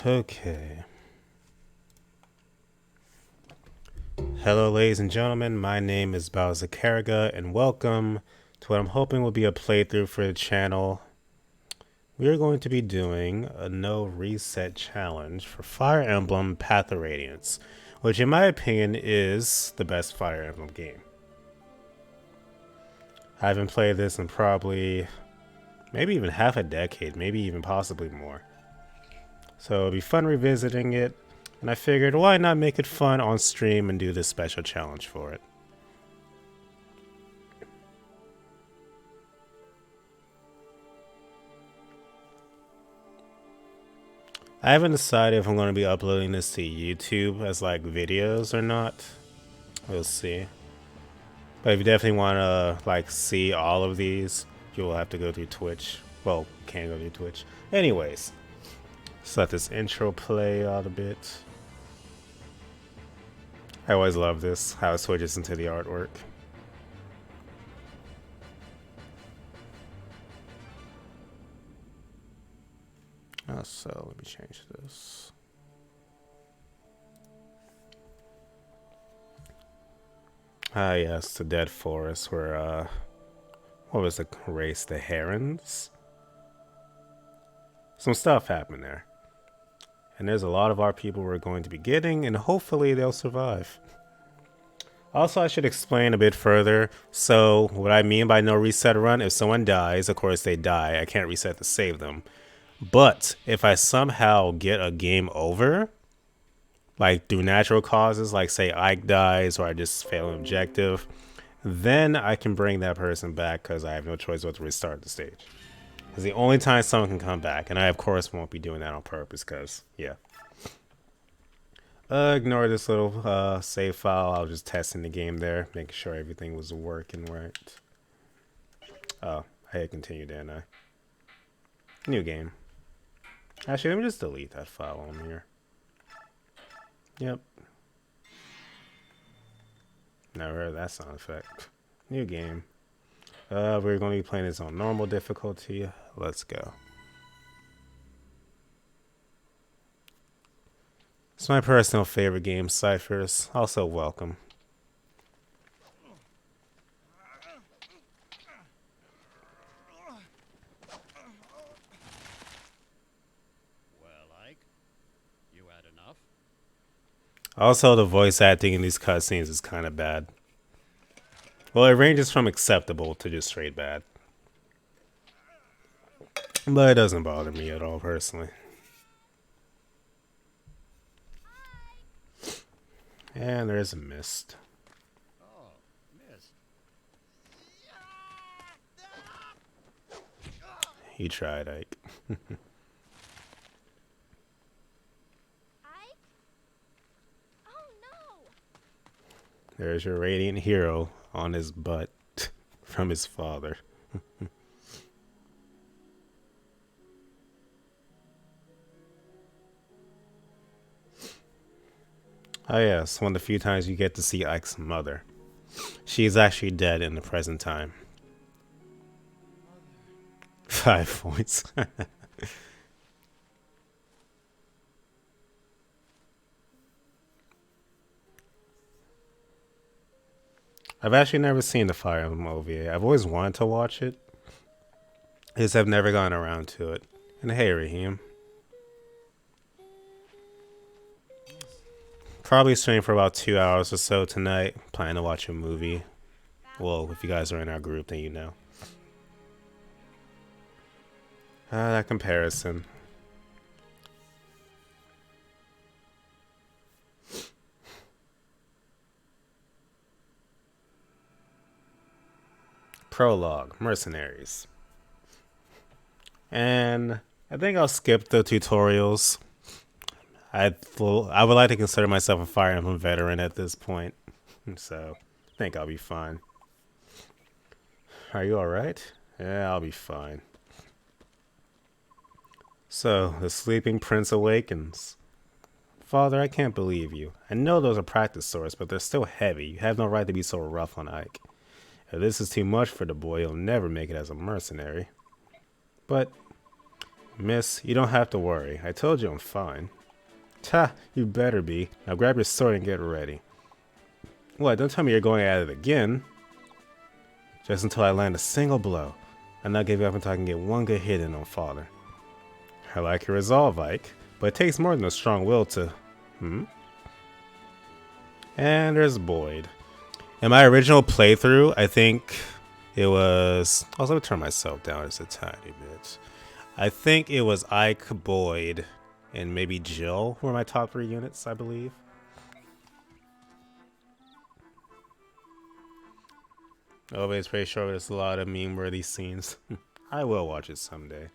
Okay. Hello, ladies and gentlemen. My name is BaoZakeruga, and welcome to what I'm hoping will be a playthrough for the channel. We are going to be doing a no reset challenge for Fire Emblem Path of Radiance, which in my opinion is the best Fire Emblem game. I haven't played this in probably maybe even half a decade, maybe even possibly more. So it'll be fun revisiting it, and I figured why not make it fun on stream and do this special challenge for it. I haven't decided if I'm going to be uploading this to YouTube as like videos or not. We'll see. But if you definitely want to like see all of these, you'll have to go through Twitch. Well, can't go through Twitch. Anyways, let's let this intro play out a bit. I always love this, how it switches into the artwork. Oh, so let me change this. Ah, yes, the dead forest where, what was the race? The herons? Some stuff happened there. And there's a lot of our people we're going to be getting, and hopefully they'll survive. Also, I should explain a bit further. So, what I mean by no reset run, if someone dies, of course they die. I can't reset to save them. But if I somehow get a game over, like through natural causes, like say Ike dies or I just fail an objective, then I can bring that person back because I have no choice but to restart the stage. It's the only time someone can come back, and I of course won't be doing that on purpose because, yeah. Ignore this little save file. I was just testing the game there, making sure everything was working right. Oh, I hit continue, didn't I? New game. Actually, let me just delete that file on here. Yep. Never heard that sound effect. New game. We're going to be playing this on normal difficulty. Let's go. It's my personal favorite game, Cyphers. Also, welcome. Also, the voice acting in these cutscenes is kind of bad. Well, it ranges from acceptable to just straight bad. But it doesn't bother me at all, personally. And there's a mist. Oh, mist. You tried, Ike. There's your radiant hero on his butt from his father. Oh yes, one of the few times you get to see Ike's mother. She is actually dead in the present time. 5 points. I've actually never seen the Fire Emblem OVA. I've always wanted to watch it. I just have never gotten around to it. And hey, Raheem. Probably stream for about 2 hours or so tonight. Planning to watch a movie. Well, if you guys are in our group, then you know. That comparison. Prologue Mercenaries. And I think I'll skip the tutorials. I would like to consider myself a Fire Emblem veteran at this point. So I think I'll be fine. Are you alright? Yeah, I'll be fine. So, the sleeping prince awakens. Father, I can't believe you. I know those are practice swords, but they're still heavy. You have no right to be so rough on Ike. If this is too much for the boy, he'll never make it as a mercenary. But Miss, you don't have to worry. I told you I'm fine. Ta, you better be. Now grab your sword and get ready. What, don't tell me you're going at it again. Just until I land a single blow. I'm not giving up until I can get one good hit in on father. I like your resolve, Ike, but it takes more than a strong will to... And there's Boyd. In my original playthrough, I think it was... Also, let me turn myself down just a tiny bit. I think it was Ike, Boyd, and maybe Jill were my top 3 units, I believe. Always pretty sure there's a lot of meme-worthy scenes. I will watch it someday.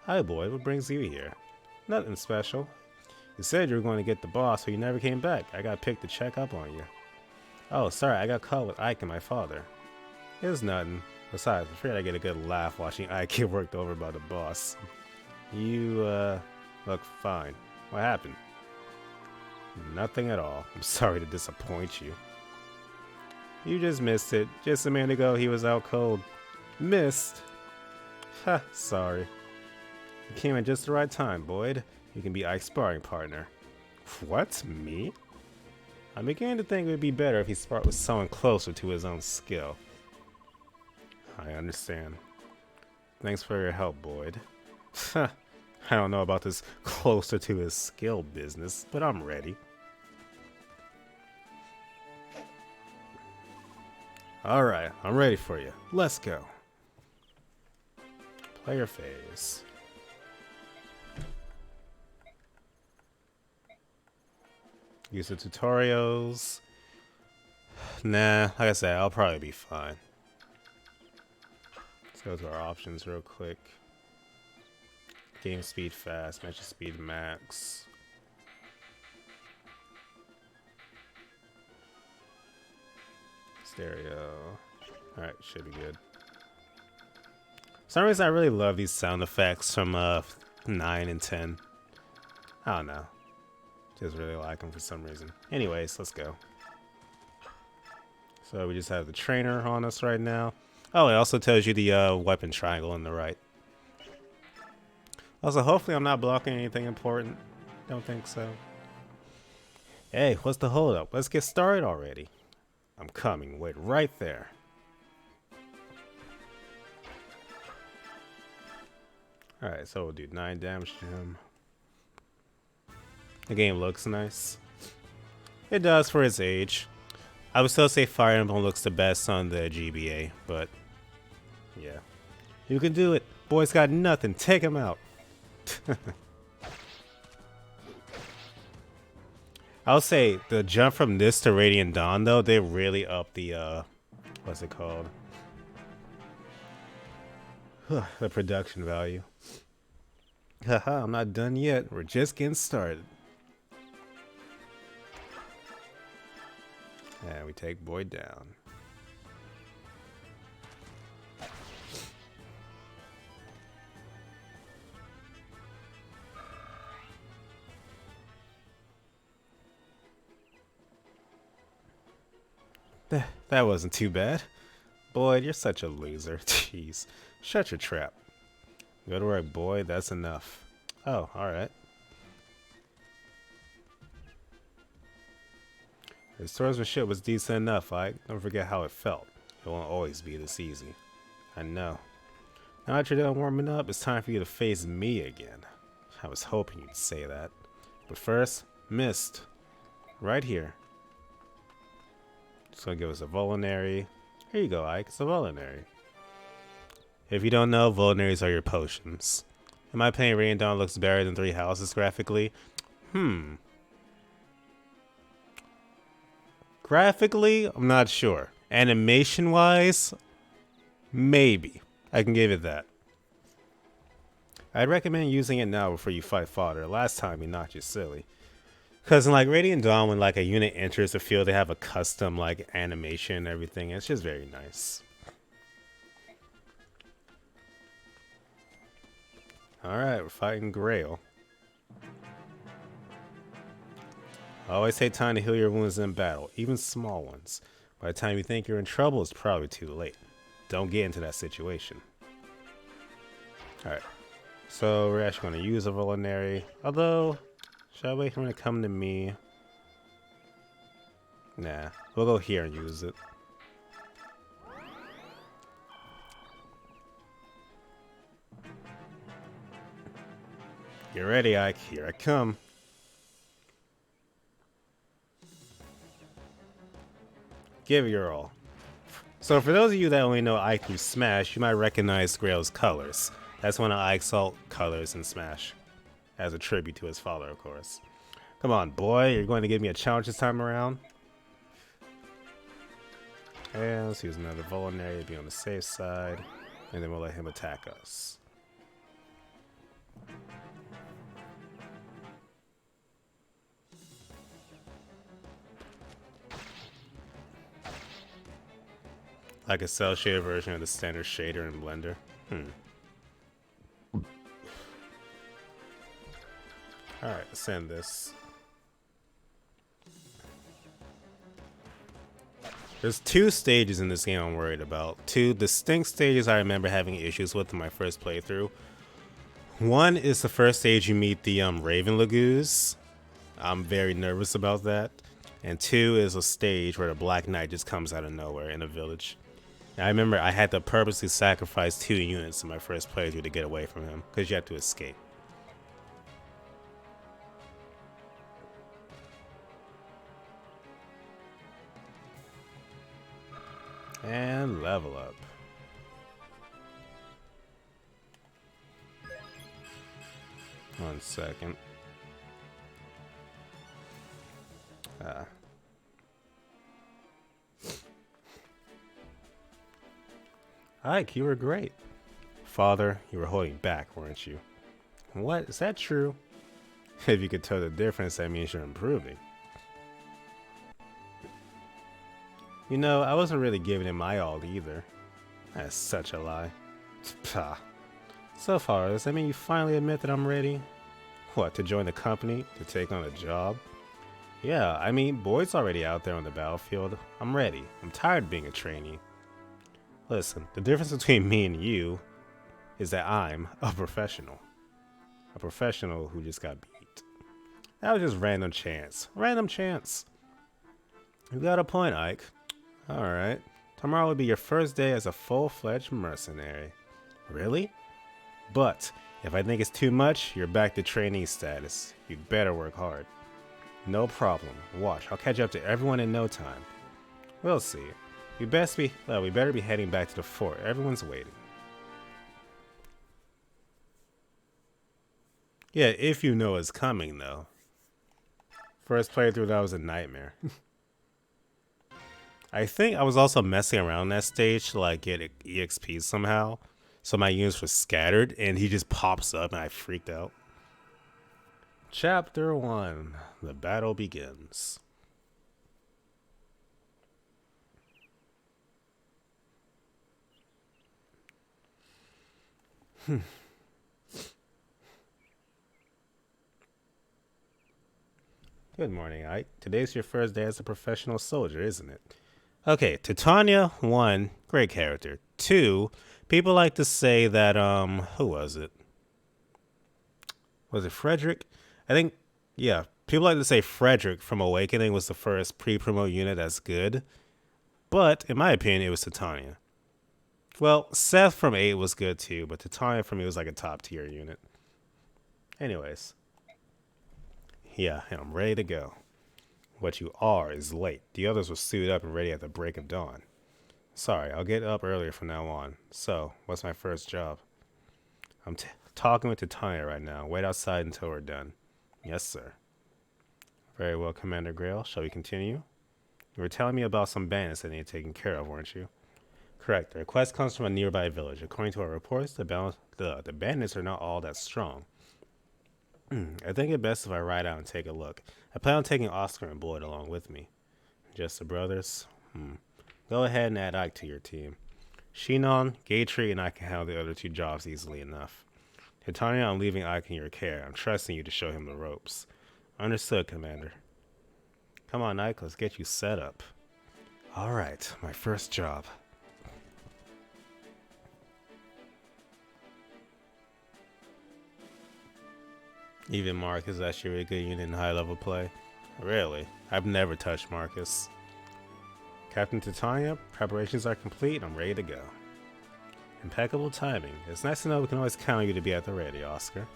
Hi, Boyd. What brings you here? Nothing special. You said you were going to get the boss, but you never came back. I got picked to check up on you. Oh, sorry. I got caught with Ike and my father. It was nothing. Besides, I'm afraid I get a good laugh watching Ike get worked over by the boss. You, look fine. What happened? Nothing at all. I'm sorry to disappoint you. You just missed it. Just a minute ago, he was out cold. Missed? Ha, sorry. You came at just the right time, Boyd. You can be Ike's sparring partner. What? Me? I'm beginning to think it would be better if he sparred with someone closer to his own skill. I understand. Thanks for your help, Boyd. I don't know about this closer to his skill business, but I'm ready. Alright, I'm ready for you. Let's go. Player phase. Use the tutorials. Nah, like I said, I'll probably be fine. Let's go to our options real quick. Game speed fast, match speed max. Stereo. Alright, should be good. For some reason I really love these sound effects from 9 and 10. I don't know. Just really like them for some reason. Anyways, let's go. So we just have the trainer on us right now. Oh, it also tells you the weapon triangle on the right. Also, hopefully I'm not blocking anything important. Don't think so. Hey, what's the holdup? Let's get started already. I'm coming. Wait right there. Alright, so we'll do 9 damage to him. The game looks nice. It does for its age. I would still say Fire Emblem looks the best on the GBA, but yeah. You can do it. Boy's got nothing. Take him out. I'll say the jump from this to Radiant Dawn, though, they really upped the, what's it called? The production value. Haha, I'm not done yet. We're just getting started. And we take Boyd down. That wasn't too bad. Boyd, you're such a loser. Jeez. Shut your trap. Go to work, Boyd. That's enough. Oh, alright. The swordsmanship was decent enough, Ike. Don't forget how it felt. It won't always be this easy. I know. Now that you're done warming up, it's time for you to face me again. I was hoping you'd say that. But first, Mist. Right here. It's gonna give us a Vulnerary. Here you go, Ike. It's a Vulnerary. If you don't know, Vulneraries are your potions. In my opinion, Radiant Dawn looks better than Three Houses graphically. Graphically, I'm not sure. Animation-wise, maybe. I can give it that. I'd recommend using it now before you fight fodder. Last time he knocked you silly. Because in like Radiant Dawn, when like a unit enters the field, they have a custom like animation and everything. It's just very nice. Alright, we're fighting Grail. I always take time to heal your wounds in battle, even small ones. By the time you think you're in trouble, it's probably too late. Don't get into that situation. Alright. So we're actually going to use a Vulnerary. Although, should I wait for him to come to me? Nah, we'll go here and use it. Get ready, Ike. Here I come. Give it your all. So for those of you that only know Ike through Smash, you might recognize Grail's colors. That's one of Ike's alt colors in Smash. As a tribute to his father, of course. Come on, boy. You're going to give me a challenge this time around? And let's use another Vulnerary to be on the safe side. And then we'll let him attack us. Like a cell shaded version of the standard shader in Blender. Alright, let's send this. There's two stages in this game I'm worried about. Two distinct stages I remember having issues with in my first playthrough. One is the first stage you meet the Raven Lagoos. I'm very nervous about that. And two is a stage where the Black Knight just comes out of nowhere in a village. I remember I had to purposely sacrifice 2 units in my first playthrough to get away from him, because you have to escape. And level up. One second. Ike, you were great. Father, you were holding back, weren't you? What? Is that true? If you could tell the difference, that means you're improving. You know, I wasn't really giving it my all either. That's such a lie. Pah. So far, does that mean you finally admit that I'm ready? What, to join the company? To take on a job? Yeah, I mean, Boyd's already out there on the battlefield. I'm ready. I'm tired of being a trainee. Listen, the difference between me and you is that I'm a professional. A professional who just got beat. That was just random chance. Random chance. You got a point, Ike. Alright. Tomorrow will be your first day as a full-fledged mercenary. Really? But if I think it's too much, you're back to trainee status. You better work hard. No problem. Watch, I'll catch up to everyone in no time. We'll see. We better be heading back to the fort. Everyone's waiting. Yeah, if you know it's coming, though. First playthrough, that was a nightmare. I think I was also messing around that stage to like get EXP somehow. So my units were scattered, and he just pops up, and I freaked out. Chapter 1. The battle begins. Good morning, Ike. Today's your first day as a professional soldier, isn't it? Okay, Titania, 1, great character. 2, people like to say that, who was it? Was it Frederick? I think, yeah, people like to say Frederick from Awakening was the first pre-promo unit that's good. But, in my opinion, it was Titania. Well, Seth from 8 was good too, but Titania for me was like a top tier unit. Anyways. Yeah, and I'm ready to go. What you are is late. The others were suited up and ready at the break of dawn. Sorry, I'll get up earlier from now on. So, what's my first job? I'm talking with Titania right now. Wait outside until we're done. Yes, sir. Very well, Commander Grail. Shall we continue? You were telling me about some bandits that need taken care of, weren't you? Correct. The request comes from a nearby village. According to our reports, the bandits are not all that strong. I think it's best if I ride out and take a look. I plan on taking Oscar and Boyd along with me. Just the brothers? Go ahead and add Ike to your team. Shinon, Gatry, and I can handle the other 2 jobs easily enough. Titania, I'm leaving Ike in your care. I'm trusting you to show him the ropes. Understood, Commander. Come on, Ike, let's get you set up. Alright, my first job. Even Marcus is actually a really good unit in high level play. Really? I've never touched Marcus. Captain Titania, preparations are complete. I'm ready to go. Impeccable timing. It's nice to know we can always count on you to be at the ready, Oscar.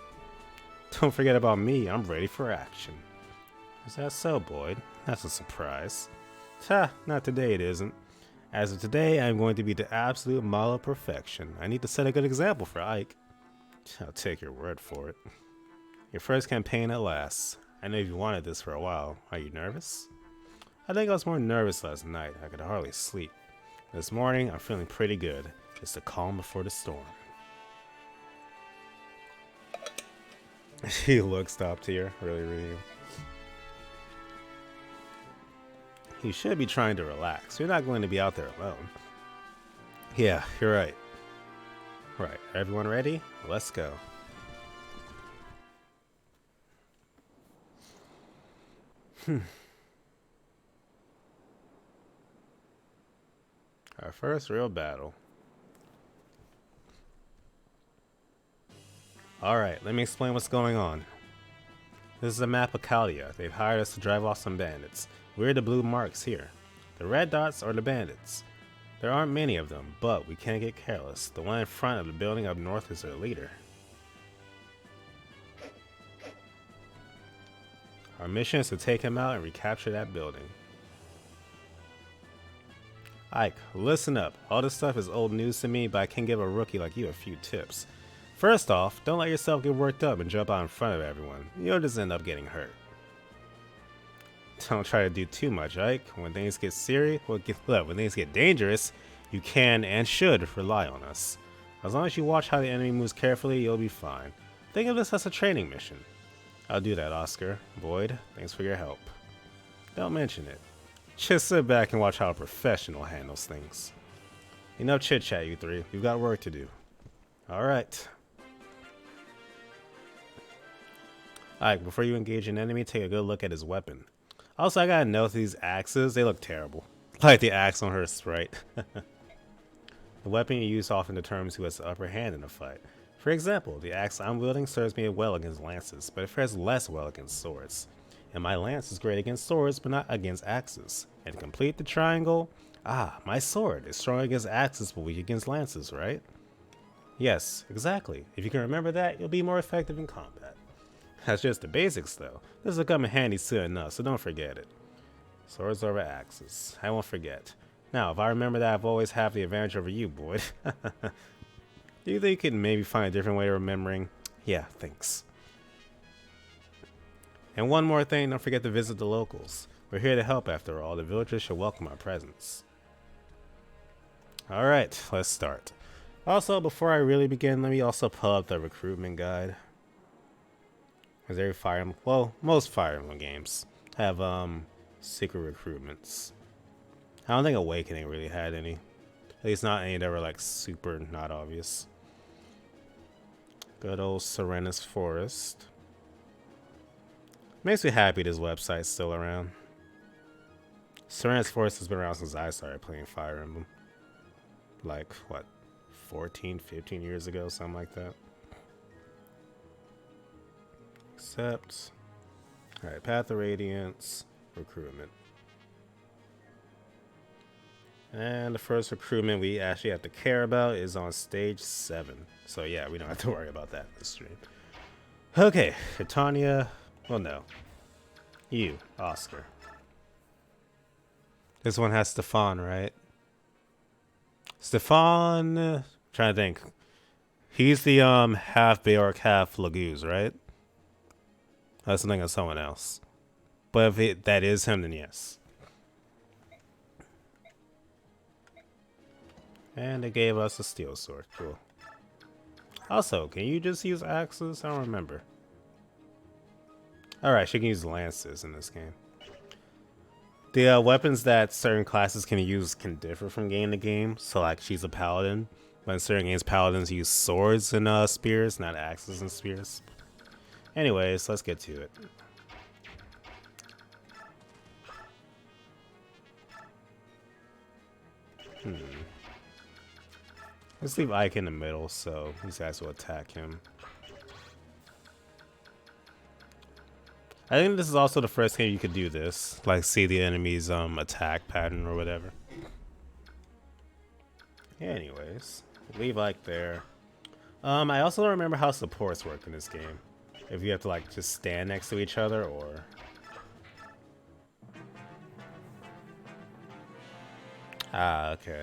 Don't forget about me. I'm ready for action. Is that so, Boyd? That's a surprise. Ha, not today it isn't. As of today, I'm going to be the absolute model of perfection. I need to set a good example for Ike. I'll take your word for it. Your first campaign at last. I know you wanted this for a while. Are you nervous? I think I was more nervous last night. I could hardly sleep. This morning, I'm feeling pretty good. Just the calm before the storm. He looks top tier. Really, really. You should be trying to relax. You're not going to be out there alone. Yeah, you're right. Right, everyone ready? Let's go. Our first real battle. Alright, let me explain what's going on. This is a map of Caldia. They've hired us to drive off some bandits. We're the blue marks here. The red dots are the bandits. There aren't many of them, but we can't get careless. The one in front of the building up north is their leader. Our mission is to take him out and recapture that building. Ike, listen up. All this stuff is old news to me, but I can give a rookie like you a few tips. First off, don't let yourself get worked up and jump out in front of everyone. You'll just end up getting hurt. Don't try to do too much, Ike. When things get serious, when things get dangerous, you can and should rely on us. As long as you watch how the enemy moves carefully, you'll be fine. Think of this as a training mission. I'll do that, Oscar. Boyd, thanks for your help. Don't mention it. Just sit back and watch how a professional handles things. Enough chit-chat, you three. We've got work to do. Alright. Alright, before you engage an enemy, take a good look at his weapon. Also, I gotta note these axes, they look terrible. Like the axe on her sprite. The weapon you use often determines who has the upper hand in a fight. For example, the axe I'm wielding serves me well against lances, but it fares less well against swords. And my lance is great against swords, but not against axes. And to complete the triangle, my sword is strong against axes, but weak against lances, right? Yes, exactly. If you can remember that, you'll be more effective in combat. That's just the basics, though. This will come in handy soon enough, so don't forget it. Swords over axes. I won't forget. Now, if I remember that, I've always have the advantage over you, Boyd. Do you think you could maybe find a different way of remembering? Yeah, thanks. And one more thing, don't forget to visit the locals. We're here to help after all. The villagers should welcome our presence. Alright, let's start. Also, before I really begin, let me also pull up the recruitment guide. Because every Fire Emblem, well, most Fire Emblem games have secret recruitments. I don't think Awakening really had any. At least not any that were like super not obvious. Good old Serenus Forest. Makes me happy this website's still around. Serenus Forest has been around since I started playing Fire Emblem. Like, what, 14, 15 years ago, something like that. Accept. Alright, Path of Radiance, recruitment. And the first recruitment we actually have to care about is on stage 7. So yeah, we don't have to worry about that this stream. Okay, Titania. Well, no. You, Oscar. This one has Stefan, right? Stefan, trying to think. He's the half Bjork, half Laguz, right? I was thinking of someone else. But if that is him, then yes. And they gave us a steel sword. Cool. Also, can you just use axes? I don't remember. Alright, she can use lances in this game. The weapons that certain classes can use can differ from game to game. So, like, she's a paladin. But in certain games, paladins use swords and spears, not axes and spears. Anyways, let's get to it. Let's leave Ike in the middle, so these guys will attack him. I think this is also the first game you could do this, like see the enemy's attack pattern or whatever. Anyways, leave like there. I also don't remember how supports work in this game. If you have to like just stand next to each other or. Ah, okay.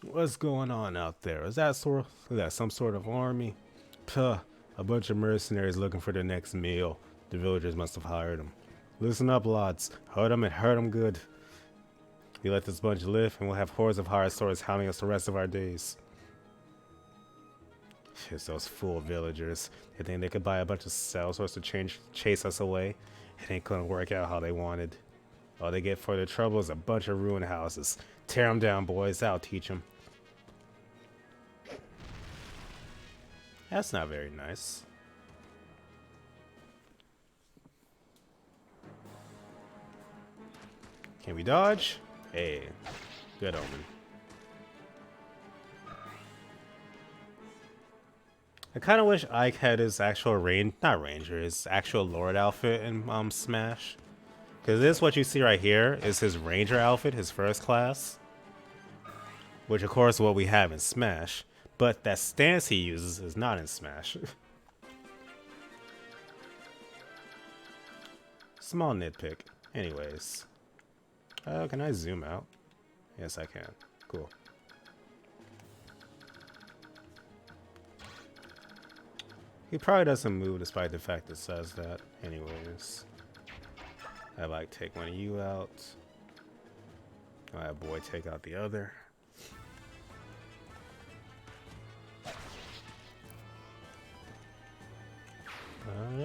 What's going on out there? Is that some sort of army? Puh, a bunch of mercenaries looking for their next meal. The villagers must have hired them. Listen up, lads. Hurt them and hurt them good. You let this bunch live, and we'll have hordes of hired swords hounding us the rest of our days. It's those fool villagers. They think they could buy a bunch of sellswords to chase us away. It ain't gonna work out how they wanted. All they get for their trouble is a bunch of ruined houses. Tear them down, boys. I'll teach them. That's not very nice. Can we dodge? Hey, good omen. I kind of wish Ike had his actual his actual Lord outfit in Smash. Because this, what you see right here, is his Ranger outfit, his first class. Which, of course, is what we have in Smash. But that stance he uses is not in Smash. Small nitpick. Anyways. Can I zoom out? Yes, I can. Cool. He probably doesn't move despite the fact it says that. Anyways. I like take one of you out. Alright, boy, take out the other. I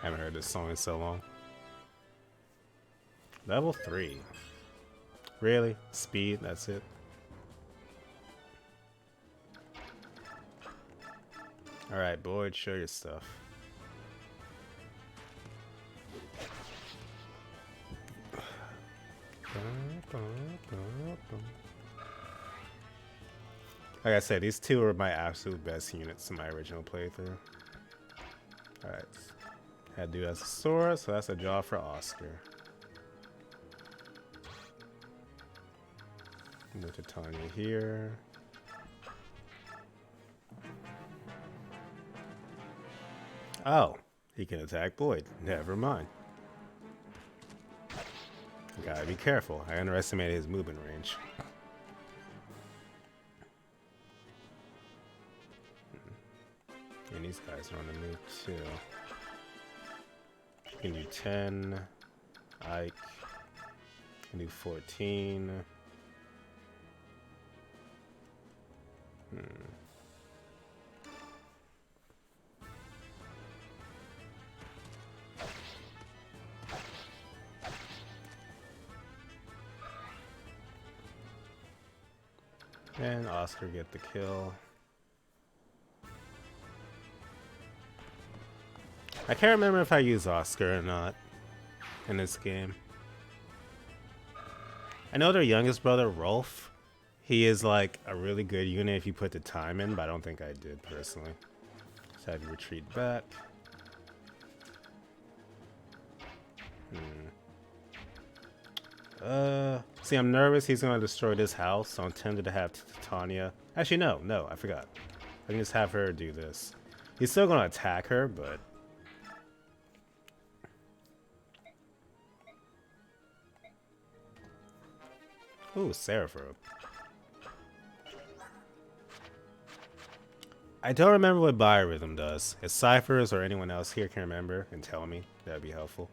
haven't heard this song in so long. Level 3. Really? Speed, that's it. Alright, Boyd, show your stuff. Like I said, these two are my absolute best units in my original playthrough. Alright. Had to do as a sword, so that's a job for Oscar. Move to Tanya here. Oh, he can attack Boyd. Never mind. Gotta be careful. I underestimated his movement range. And these guys are on the move too. Can do 10. Ike. Can do 14. And Oscar get the kill. I can't remember if I use Oscar or not in this game. I know their youngest brother, Rolf. He is like a really good unit if you put the time in, but I don't think I did personally. So I had to retreat back. See, I'm nervous he's gonna destroy this house, so I'm tempted to have Titania. Actually, no, I forgot. I can just have her do this. He's still gonna attack her, but... Ooh, Seraphim. I don't remember what Biorhythm does. If Cyphers or anyone else here can remember and tell me, that'd be helpful.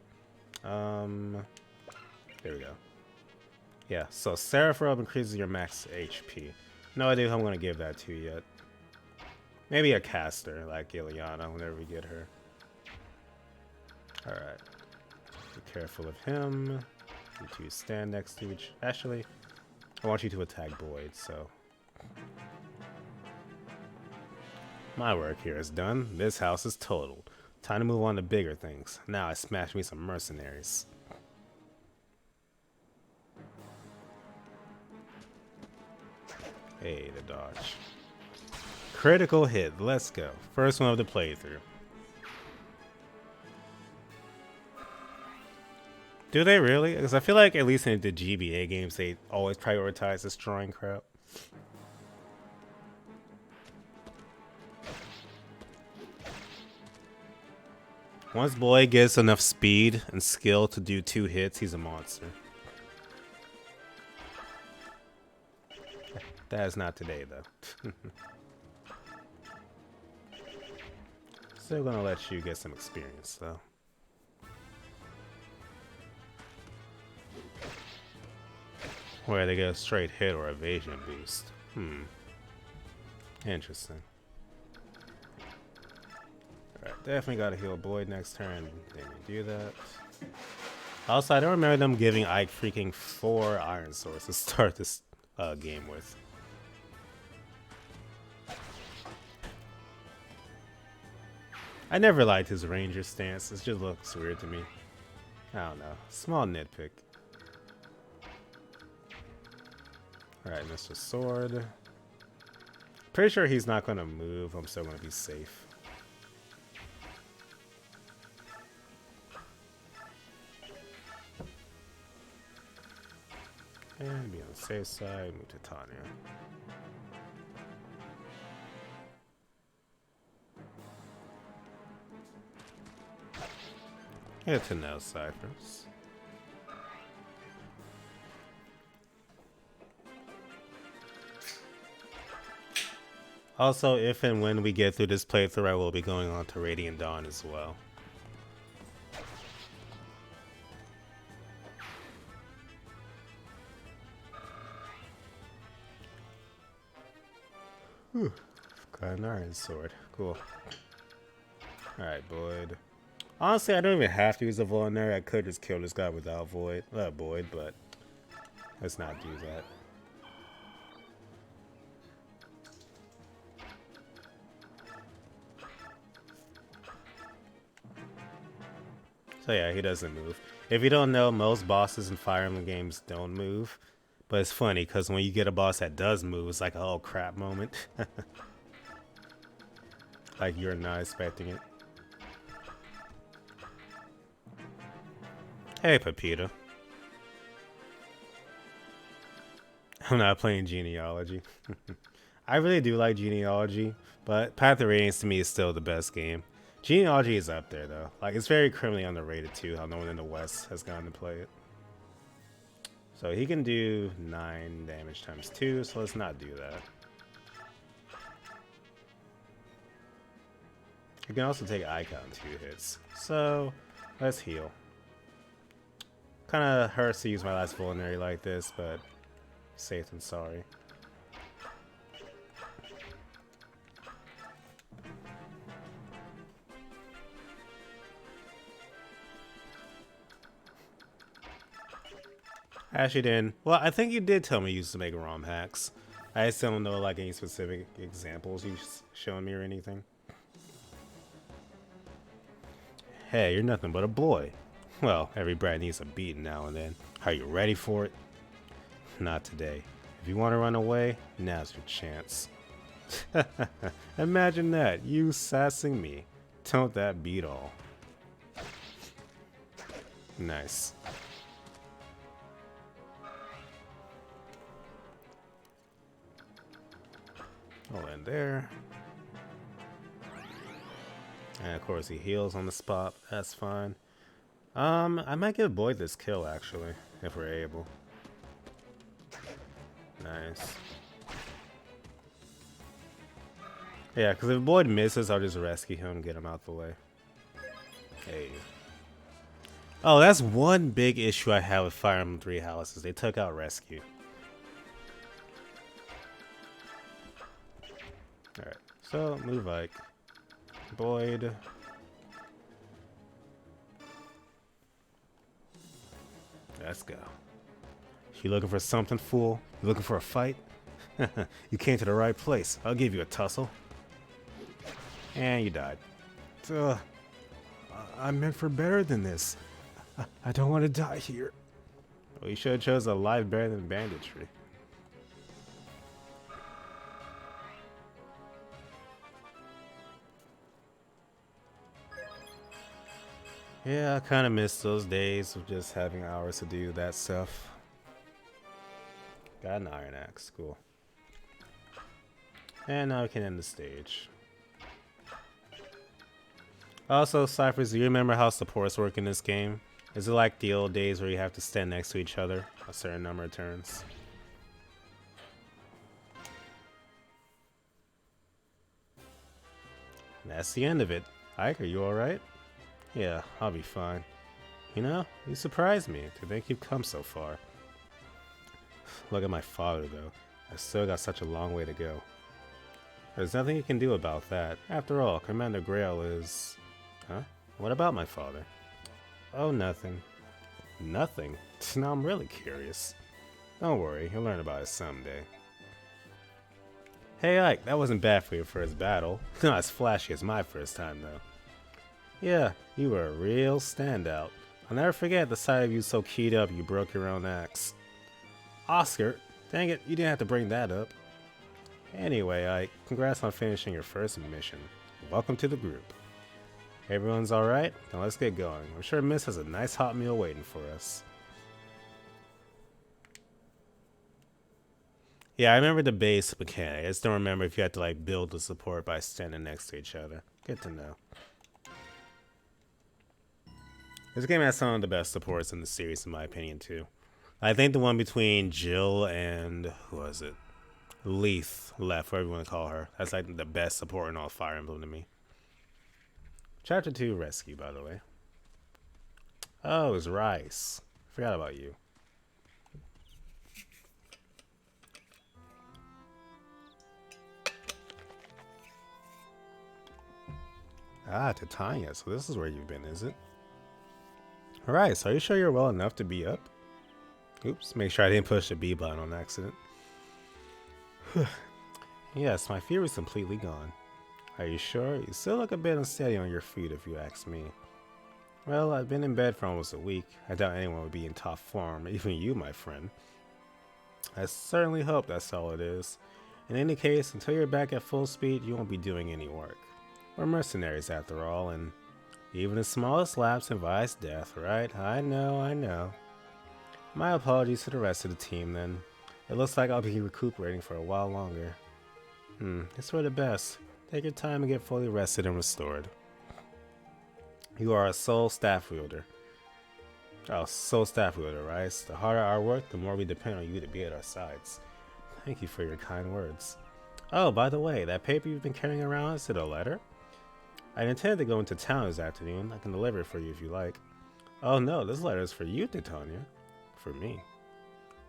There we go. Yeah, so Seraphim increases your max HP. No idea who I'm going to give that to yet. Maybe a caster like Ileana whenever we get her. Alright. Be careful of him. You two stand next to each... Actually, I want you to attack Boyd, so... My work here is done. This house is totaled. Time to move on to bigger things. Now I smash me some mercenaries. Hey, the dodge. Critical hit. Let's go. First one of the playthrough. Do they really? Because I feel like at least in the GBA games, they always prioritize destroying crap. Once Boy gets enough speed and skill to do 2 hits, he's a monster. That is not today, though. Still gonna let you get some experience, though. Where they get a straight hit or evasion boost. Interesting. Alright, definitely gotta heal Boyd next turn. Didn't do that. Also, I don't remember them giving Ike freaking 4 Iron Swords to start this game with. I never liked his ranger stance. It just looks weird to me. I don't know. Small nitpick. Alright, Mr. Sword. Pretty sure he's not gonna move. I'm still gonna be safe. And be on the safe side. Move to Tanya. Get to know Cyphers. Also, if and when we get through this playthrough, I will be going on to Radiant Dawn as well. Whew. Got an iron sword. Cool. Alright, Boyd. Honestly, I don't even have to use a Vulnerary. I could just kill this guy without Boyd, but let's not do that. So yeah, he doesn't move. If you don't know, most bosses in Fire Emblem games don't move. But it's funny, because when you get a boss that does move, it's like a oh crap moment. Like you're not expecting it. Hey, Pepita. I'm not playing Genealogy. I really do like Genealogy, but Path of Radiance to me is still the best game. Genealogy is up there, though. Like, it's very criminally underrated, too, how no one in the West has gotten to play it. So he can do 9 damage times 2, so let's not do that. He can also take Icon 2 hits. So, let's heal. Kind of hurts to use my last Vulnerary like this, but safe than sorry. I actually didn't. Well, I think you did tell me you used to make ROM hacks. I still don't know like any specific examples you've shown me or anything. Hey, you're nothing but a boy. Well, every brat needs a beating now and then. Are you ready for it? Not today. If you want to run away, now's your chance. Imagine that, you sassing me. Don't that beat all? Nice. I'll end there. And of course he heals on the spot. That's fine. I might give Boyd this kill actually, if we're able. Nice. Yeah, because if Boyd misses, I'll just rescue him and get him out the way. Hey. Oh, that's one big issue I have with Fire Emblem 3 Houses. They took out rescue. Alright, so move Ike. Boyd. Let's go. You looking for something, fool? You looking for a fight? You came to the right place. I'll give you a tussle. And you died. I'm meant for better than this. I don't want to die here. Well, you should have chose a life better than banditry. Yeah, I kind of miss those days of just having hours to do that stuff. Got an iron axe, cool. And now we can end the stage. Also, Cyphers, do you remember how supports work in this game? Is it like the old days where you have to stand next to each other a certain number of turns? And that's the end of it. Ike, are you alright? Yeah, I'll be fine. You know, you surprised me to think you've come so far. Look at my father, though. I've still got such a long way to go. There's nothing you can do about that. After all, Commander Grail is... Huh? What about my father? Oh, nothing. Nothing? Now I'm really curious. Don't worry, you'll learn about it someday. Hey Ike, that wasn't bad for your first battle. Not as flashy as my first time, though. Yeah, you were a real standout. I'll never forget the sight of you so keyed up you broke your own axe. Oscar, dang it, you didn't have to bring that up. Anyway, Ike, congrats on finishing your first mission. Welcome to the group. Everyone's alright? Now let's get going. I'm sure Miss has a nice hot meal waiting for us. Yeah, I remember the base mechanic. I just don't remember if you had to like build the support by standing next to each other. Good to know. This game has some of the best supports in the series, in my opinion, too. I think the one between Jill and, who was it? Leith left, whatever you want to call her. That's like the best support in all Fire Emblem to me. Chapter 2 Rescue, by the way. Oh, it's Rice. Forgot about you. Ah, Titania. So this is where you've been, is it? Rice, are you sure you're well enough to be up? Oops, make sure I didn't push the B button on accident. Yes, my fever is completely gone. Are you sure? You still look a bit unsteady on your feet if you ask me. Well, I've been in bed for almost a week. I doubt anyone would be in top form, even you, my friend. I certainly hope that's all it is. In any case, until you're back at full speed, you won't be doing any work. We're mercenaries after all, and even the smallest lapse invites death, right? I know. My apologies to the rest of the team then. It looks like I'll be recuperating for a while longer. It's for the best. Take your time and get fully rested and restored. You are a sole staff wielder. Oh, sole staff wielder, right? The harder our work, the more we depend on you to be at our sides. Thank you for your kind words. Oh, by the way, that paper you've been carrying around, is it a letter? I intended to go into town this afternoon. I can deliver it for you if you like. Oh no, this letter is for you, Titania. For me.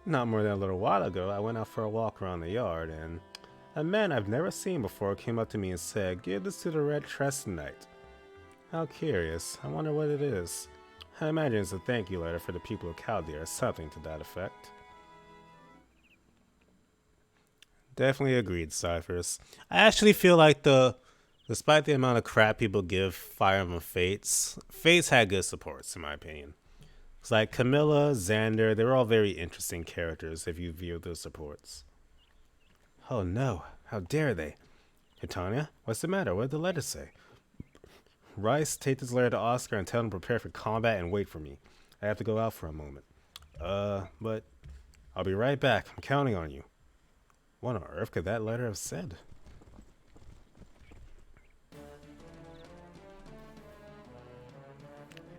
Not more than a little while ago, I went out for a walk around the yard, and a man I've never seen before came up to me and said, "Give this to the Red Treston Knight." How curious. I wonder what it is. I imagine it's a thank you letter for the people of Chaldea or something to that effect. Definitely agreed, Cyphers. I actually feel like despite the amount of crap people give Fire Emblem Fates had good supports, in my opinion. It's like Camilla, Xander, they were all very interesting characters if you view those supports. Oh no, how dare they? Titania, what's the matter? What did the letter say? Rice, take this letter to Oscar and tell him to prepare for combat and wait for me. I have to go out for a moment. But I'll be right back. I'm counting on you. What on earth could that letter have said?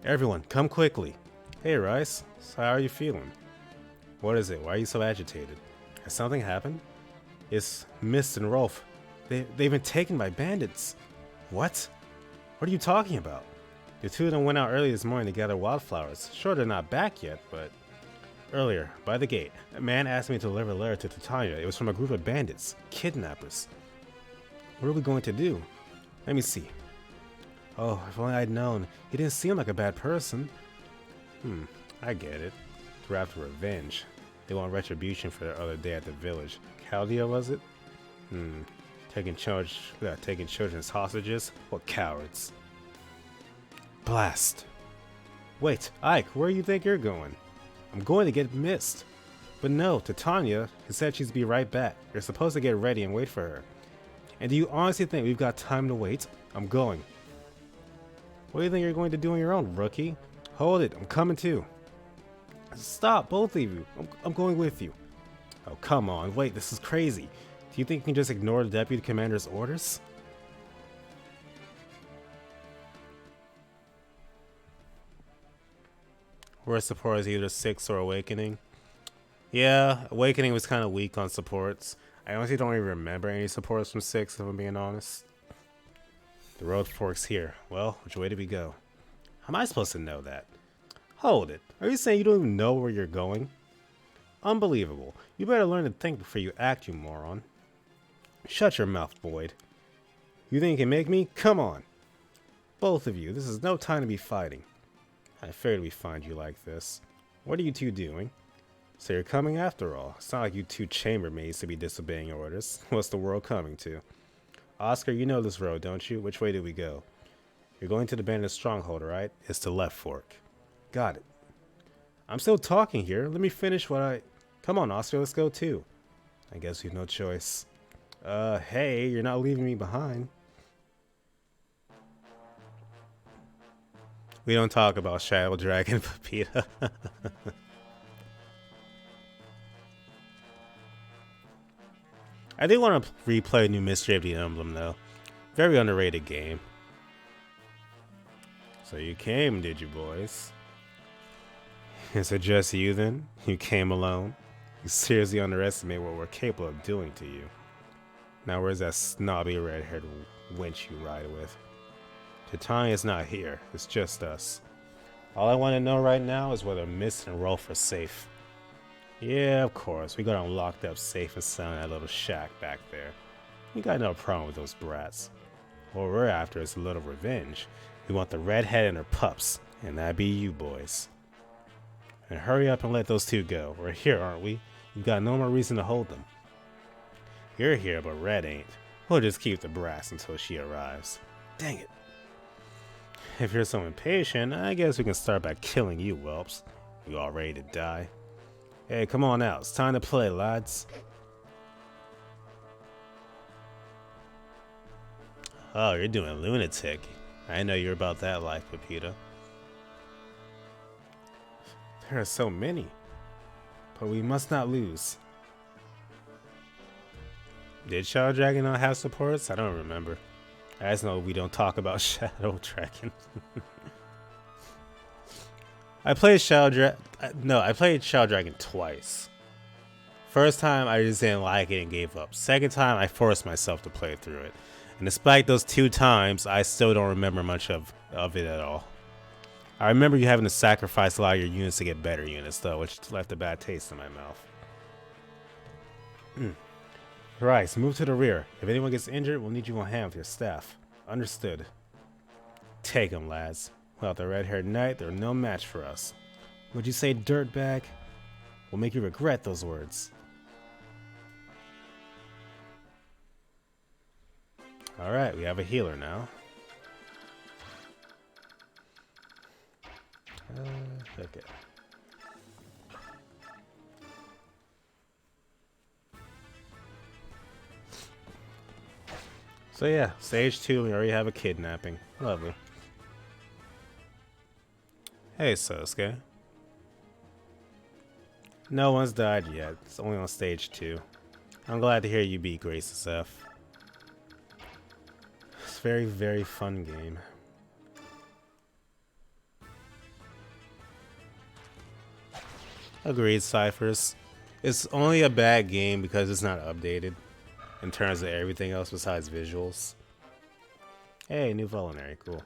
Everyone, come quickly. Hey, Rice. So how are you feeling? What is it? Why are you so agitated? Has something happened? It's Mist and Rolf. They've been taken by bandits. What? What are you talking about? The two of them went out early this morning to gather wildflowers. Sure, they're not back yet, but... Earlier, by the gate, a man asked me to deliver a letter to Titania. It was from a group of bandits. Kidnappers. What are we going to do? Let me see. Oh, if only I'd known. He didn't seem like a bad person. I get it. They're after revenge. They want retribution for their other day at the village. Chaldea, was it? Taking children's hostages? What cowards. Blast. Wait, Ike, where do you think you're going? I'm going to get Mist. But no, Titania has said she's be right back. You're supposed to get ready and wait for her. And do you honestly think we've got time to wait? I'm going. What do you think you're going to do on your own, rookie? Hold it, I'm coming too. Stop, both of you. I'm going with you. Oh, come on, wait, this is crazy. Do you think you can just ignore the deputy commander's orders? Worst support is either 6 or Awakening. Yeah, Awakening was kind of weak on supports. I honestly don't even remember any supports from 6, if I'm being honest. The road forks here. Well, which way do we go? How am I supposed to know that? Hold it. Are you saying you don't even know where you're going? Unbelievable. You better learn to think before you act, you moron. Shut your mouth, Boyd. You think you can make me? Come on. Both of you, this is no time to be fighting. I figured we'd find you like this. What are you two doing? So you're coming after all. It's not like you two chambermaids to be disobeying orders. What's the world coming to? Oscar, you know this road, don't you? Which way do we go? You're going to the bandit stronghold, right? It's the left fork. Got it. I'm still talking here. Let me finish what I... Come on, Oscar, let's go too. I guess we've no choice. Hey, you're not leaving me behind. We don't talk about Shadow Dragon, Pepita. I do want to replay New Mystery of the Emblem, though. Very underrated game. So you came, did you, boys? Is it just you, then? You came alone? You seriously underestimate what we're capable of doing to you. Now where's that snobby red-haired wench you ride with? Titania's not here. It's just us. All I want to know right now is whether Mist and Rolf are safe. Yeah, of course. We got them locked up safe and sound in that little shack back there. We got no problem with those brats. What we're after is a little revenge. We want the redhead and her pups, and that be you boys. And hurry up and let those two go. We're here, aren't we? We've got no more reason to hold them. You're here, but Red ain't. We'll just keep the brass until she arrives. Dang it. If you're so impatient, I guess we can start by killing you, whelps. You all ready to die? Hey, come on out. It's time to play, lads. Oh, you're doing lunatic. I know you're about that life, Pepita. There are so many. But we must not lose. Did Shadow Dragon not have supports? I don't remember. I just know we don't talk about Shadow Dragon. I played Shadow Dragon twice. First time I just didn't like it and gave up. Second time I forced myself to play through it. And despite those 2 times, I still don't remember much of it at all. I remember you having to sacrifice a lot of your units to get better units though, which left a bad taste in my mouth. Right, so move to the rear. If anyone gets injured, we'll need you on hand with your staff. Understood. Take them, lads. Without the red-haired knight, they're no match for us. Would you say dirtbag? We'll make you regret those words. Alright, we have a healer now. Okay. So yeah, stage 2, we already have a kidnapping. Lovely. Hey, Sosuke. No one's died yet. It's only on stage 2. I'm glad to hear you beat Grace's F. It's a very, very fun game. Agreed, Cyphers. It's only a bad game because it's not updated in terms of everything else besides visuals. Hey, new Vulnerary, cool.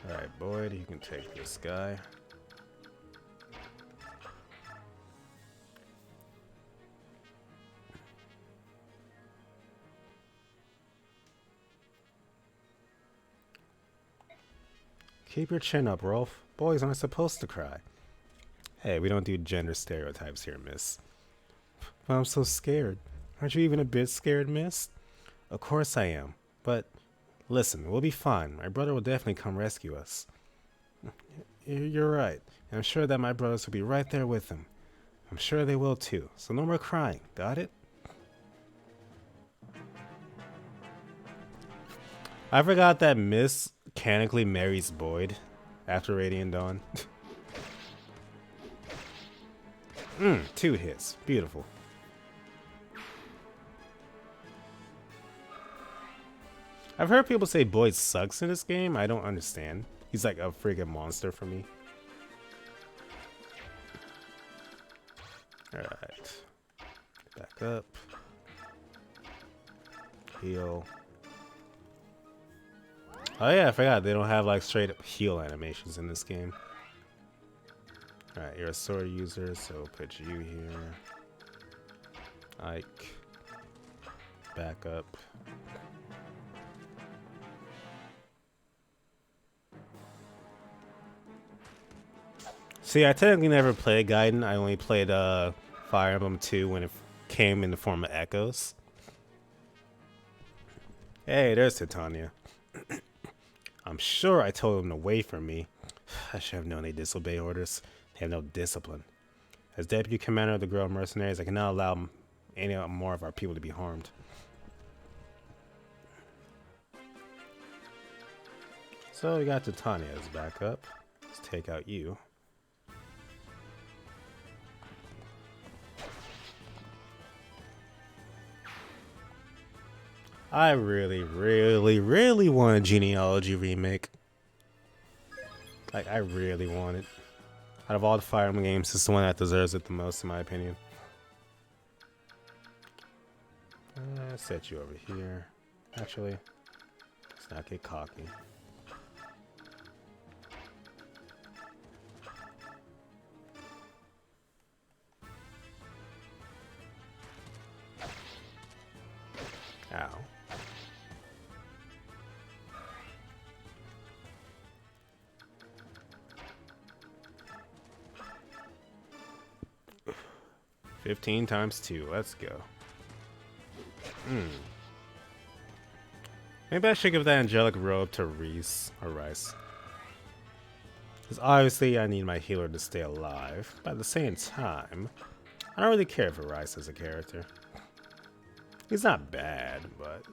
Alright, Boyd, you can take this guy. Keep your chin up, Rolf. Boys aren't supposed to cry. Hey, we don't do gender stereotypes here, miss. But I'm so scared. Aren't you even a bit scared, miss? Of course I am. But listen, we'll be fine. My brother will definitely come rescue us. You're right. And I'm sure that my brothers will be right there with him. I'm sure they will too. So no more crying. Got it? I forgot that Miss mechanically marries Boyd after Radiant Dawn. 2 hits. Beautiful. I've heard people say Boyd sucks in this game. I don't understand. He's like a freaking monster for me. Alright. Back up. Heal. Oh yeah, I forgot. They don't have like straight up heal animations in this game. Alright, you're a sword user, so put you here. Ike. Back up. See, I technically never played Gaiden. I only played Fire Emblem 2 when it came in the form of echoes. Hey, there's Titania. I'm sure I told them to wait for me. I should have known they disobey orders. They have no discipline. As deputy commander of the Prologue Mercenaries, I cannot allow any more of our people to be harmed. So we got Titania as backup. Let's take out you. I really, really, really want a genealogy remake. Like, I really want it. Out of all the Fire Emblem games, this is the one that deserves it the most, in my opinion. Set you over here. Actually, let's not get cocky. Ow. $15 times 2. Let's go. Maybe I should give that angelic robe to Reese or Rice. Because obviously I need my healer to stay alive. But at the same time, I don't really care for Rice as a character. He's not bad, but...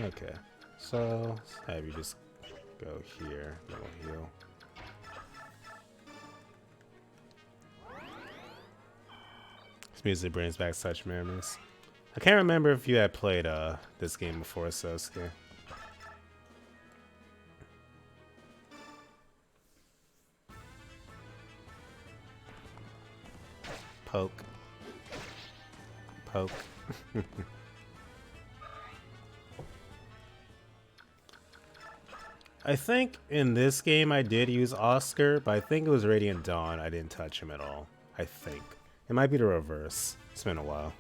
Okay, so let's have you just go here, then we'll heal. This music brings back such memories. I can't remember if you had played this game before, Sosuke. Poke. Poke. I think in this game I did use Oscar, but I think it was Radiant Dawn. I didn't touch him at all. I think. It might be the reverse. It's been a while.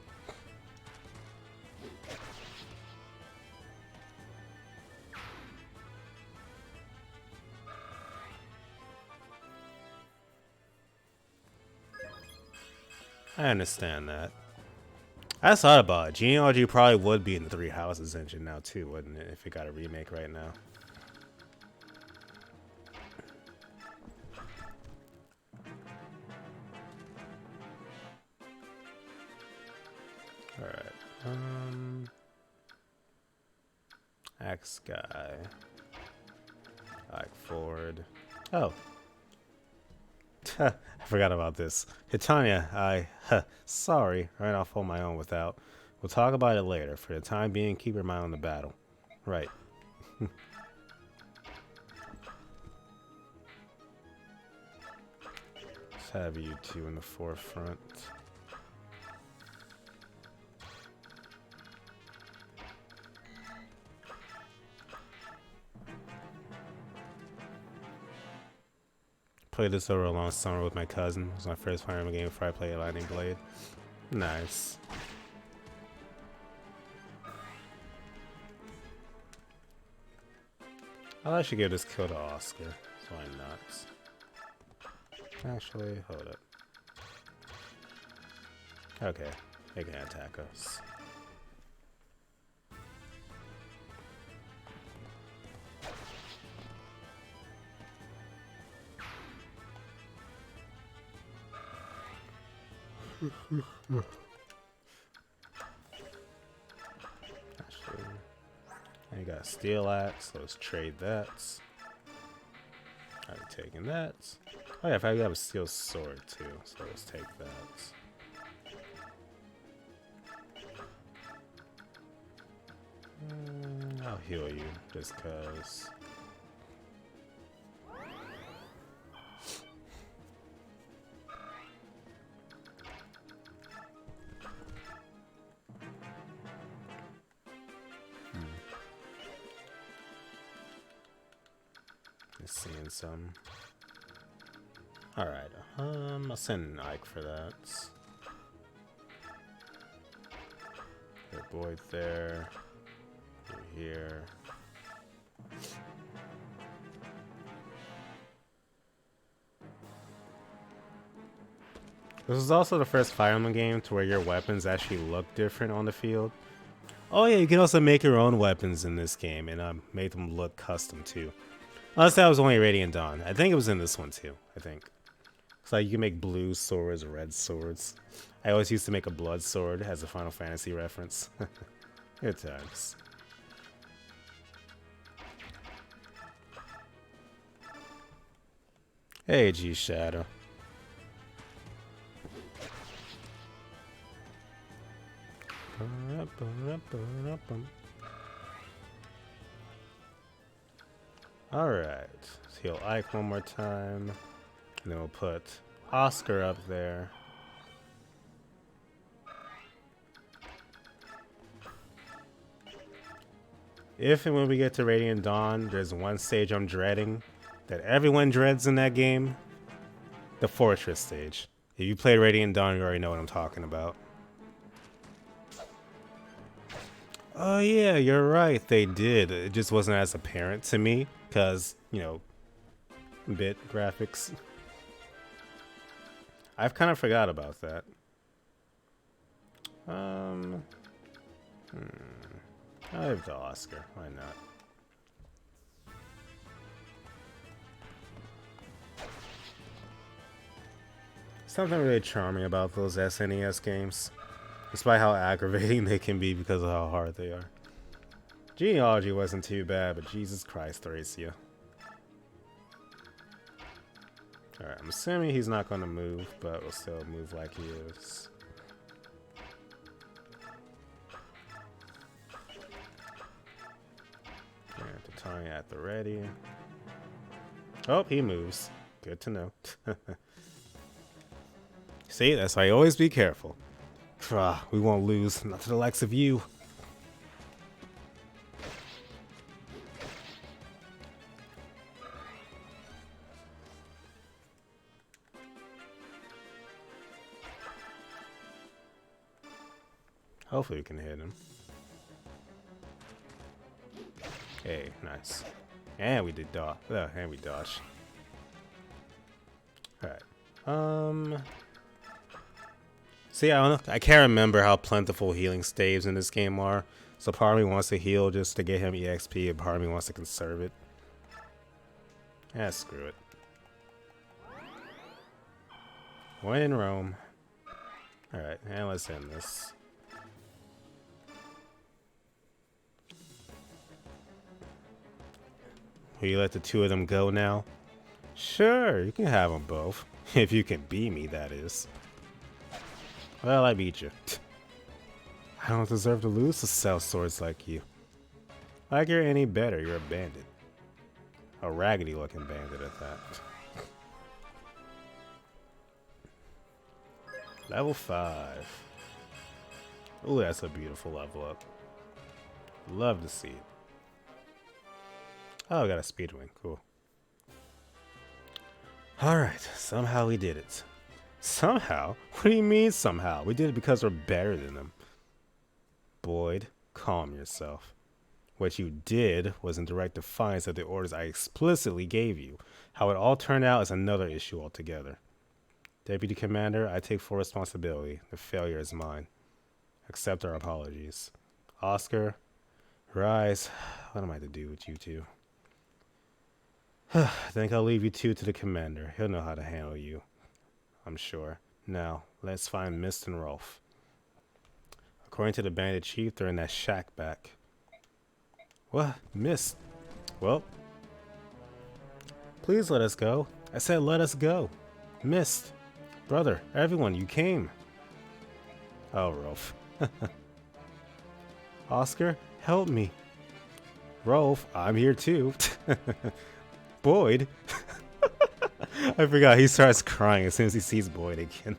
I understand that. I just thought about it. Genealogy probably would be in the Three Houses engine now too, wouldn't it? If it got a remake right now. Alright. Axe guy. Like forward. Oh. I forgot about this. Titania, sorry. Alright, I'll hold my own without. We'll talk about it later. For the time being, keep your mind on the battle. Right. Let's have you two in the forefront. Played this over a long summer with my cousin. It was my first Fire Emblem game before I played Lightning Blade. Nice. I'll actually give this kill to Oscar. So why not? Actually, hold up. Okay, they can attack us. Actually, I got a steel axe. Let's trade that. I've taken that. Oh yeah, in fact, we have a steel sword too, so let's take that. I'll heal you just cause. Just seeing some. Alright, I'll send Ike for that. Good boy there. You're here. This is also the first Fire Emblem game to where your weapons actually look different on the field. Oh yeah, you can also make your own weapons in this game and make them look custom too. Unless that was only Radiant Dawn. I think it was in this one too, I think. It's like you can make blue swords, red swords. I always used to make a blood sword as a Final Fantasy reference. Good times. Hey, G Shadow. Alright, let's heal Ike one more time. And then we'll put Oscar up there. If and when we get to Radiant Dawn, there's one stage I'm dreading that everyone dreads in that game. The Fortress stage. If you played Radiant Dawn, you already know what I'm talking about. Oh yeah, you're right, they did. It just wasn't as apparent to me, because, you know, bit graphics. I've kind of forgot about that. I'll give it to Oscar, why not? Something really charming about those SNES games, despite how aggravating they can be because of how hard they are. Genealogy wasn't too bad, but Jesus Christ, Horacia. Alright, I'm assuming he's not going to move, but we'll still move like he is. Yeah, Titania at the ready. Oh, he moves. Good to know. See, that's why you always be careful. We won't lose, not to the likes of you. Hopefully we can hit him. Hey, nice. And we did dodge. And we dodged. Alright. See, I can't remember how plentiful healing staves in this game are. So part of me wants to heal just to get him EXP, and part of me wants to conserve it. Yeah, screw it. When in Rome. Alright, and let's end this. Will you let the two of them go now? Sure, you can have them both. If you can beat me, that is. Well, I beat you. I don't deserve to lose to sell swords like you. Like you're any better, you're a bandit. A raggedy looking bandit at that. Level 5. Ooh, that's a beautiful level up. Love to see it. Oh, I got a speed wing. Cool. Alright, somehow we did it. Somehow? What do you mean somehow? We did it because we're better than them. Boyd, calm yourself. What you did was in direct defiance of the orders I explicitly gave you. How it all turned out is another issue altogether. Deputy Commander, I take full responsibility. The failure is mine. Accept our apologies. Oscar, Rise, what am I to do with you two? I think I'll leave you two to the Commander. He'll know how to handle you, I'm sure. Now, let's find Mist and Rolf. According to the bandit chief, they're in that shack back. What? Mist? Well, please let us go. I said let us go. Mist. Brother, everyone, you came. Oh, Rolf. Oscar, help me. Rolf, I'm here too. Boyd. I forgot he starts crying as soon as he sees Boyd again.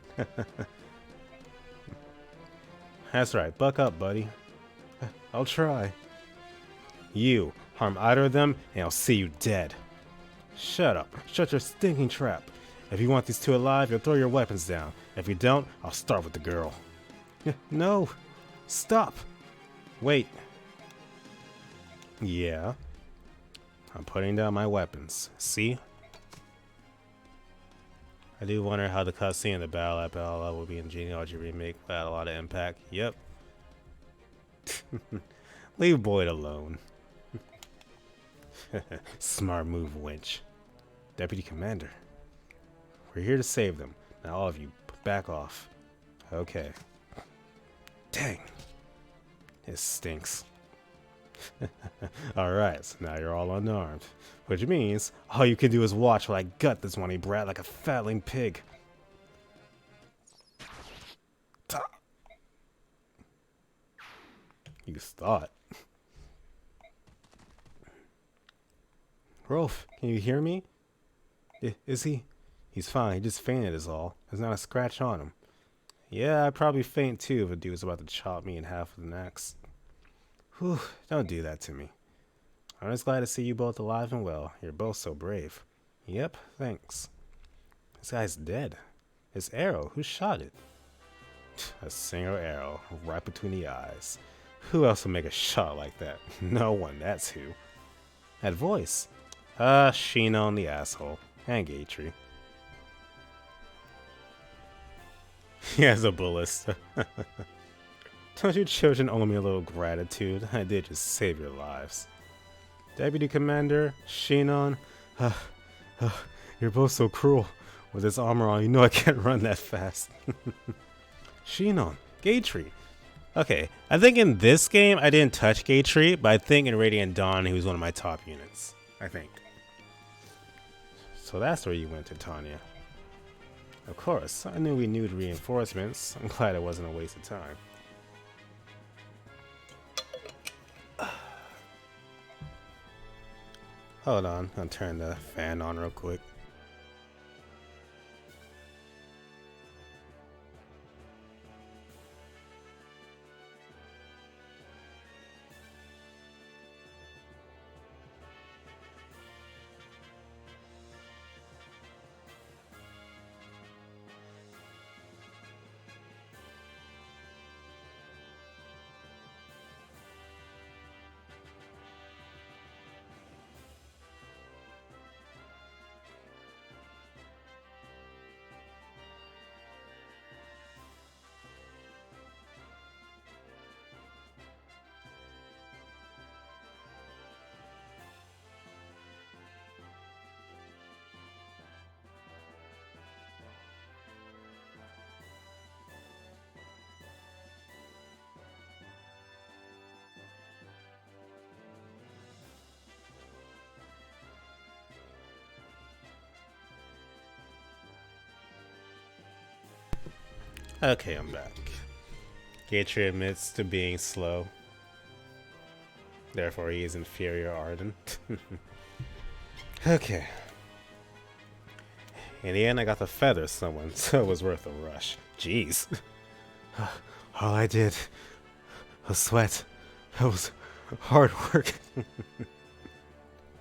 That's right, buck up, buddy. I'll try. You harm either of them, and I'll see you dead. Shut up. Shut your stinking trap. If you want these two alive, you'll throw your weapons down. If you don't, I'll start with the girl. No. Stop. Wait. Yeah. I'm putting down my weapons. See? I do wonder how the cutscene in the battle at Bella will be in Genealogy Remake without a lot of impact. Yep. Leave Boyd alone. Smart move, wench. Deputy Commander. We're here to save them. Now all of you, back off. Okay. Dang. It stinks. Alright, so now you're all unarmed. Which means, all you can do is watch while I gut this whiny brat like a fatling pig. You thought. Rolf, can you hear me? Is he? He's fine, he just fainted is all. There's not a scratch on him. Yeah, I'd probably faint too if a dude was about to chop me in half with an axe. Whew, don't do that to me. I'm just glad to see you both alive and well. You're both so brave. Yep, thanks. This guy's dead. His arrow, who shot it? A single arrow, right between the eyes. Who else would make a shot like that? No one, that's who. That voice. Sheena on the asshole. And Gatry. He has a ballista. Don't you children owe me a little gratitude? I did just save your lives. Deputy Commander, Shinon. You're both so cruel. With this armor on, you know I can't run that fast. Shinon, Gatry. Okay, I think in this game I didn't touch Gatry, but I think in Radiant Dawn he was one of my top units. I think. So that's where you went to, Tanya. Of course, I knew we needed reinforcements. I'm glad it wasn't a waste of time. Hold on, I'll turn the fan on real quick. Okay, I'm back. Gatry admits to being slow. Therefore, he is inferior Arden. Okay. In the end, I got to feather someone, so it was worth a rush. Jeez. All I did was sweat. That was hard work.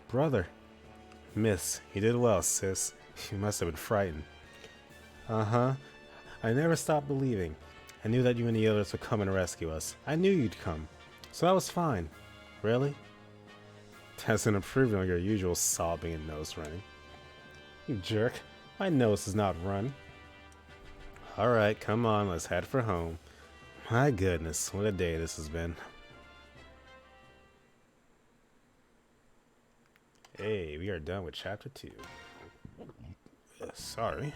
Brother. Miss, you did well, sis. You must have been frightened. Uh-huh. I never stopped believing. I knew that you and the others would come and rescue us. I knew you'd come. So that was fine. Really? That's an improvement on your usual sobbing and nose running. You jerk. My nose does not run. Alright, come on, let's head for home. My goodness, what a day this has been. Hey, we are done with chapter 2. Sorry.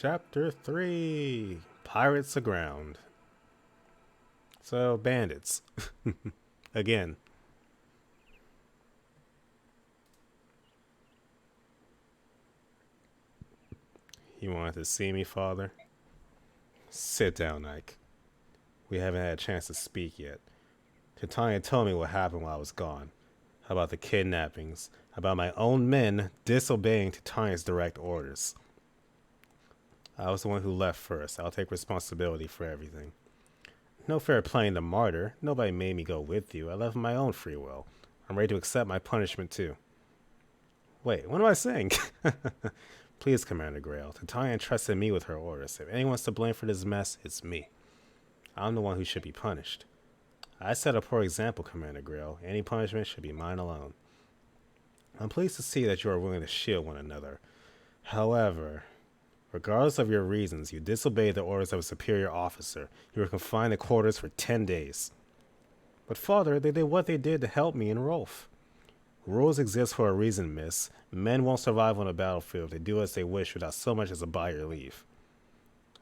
Chapter 3 Pirates Aground. So, bandits. Again. You wanted to see me, father? Sit down, Ike. We haven't had a chance to speak yet. Titania told me what happened while I was gone. About the kidnappings. About my own men disobeying Titania's direct orders. I was the one who left first. I'll take responsibility for everything. No fair playing the martyr. Nobody made me go with you. I left of my own free will. I'm ready to accept my punishment too. Wait, what am I saying? Please, Commander Grail. Titania entrusted me with her orders. If anyone's to blame for this mess, it's me. I'm the one who should be punished. I set a poor example, Commander Grail. Any punishment should be mine alone. I'm pleased to see that you are willing to shield one another. However, regardless of your reasons, you disobeyed the orders of a superior officer. You were confined to quarters for 10 days. But father, they did what they did to help me and Rolf. Rules exist for a reason, miss. Men won't survive on a battlefield if they do as they wish without so much as a by your leave.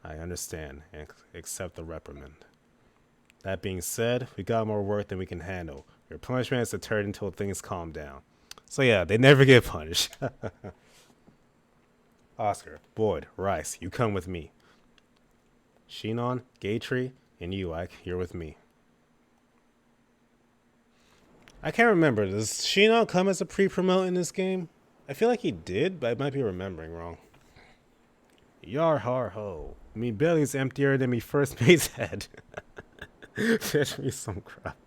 I understand and accept the reprimand. That being said, we got more work than we can handle. Your punishment is deterred until things calm down. So yeah, they never get punished. Oscar, Boyd, Rice, you come with me. Shinon, Gaytree, and you, Ike, you're with me. I can't remember. Does Shinon come as a pre-promote in this game? I feel like he did, but I might be remembering wrong. Yar har ho. Me belly's emptier than me first mate's head. Fetch me some crap.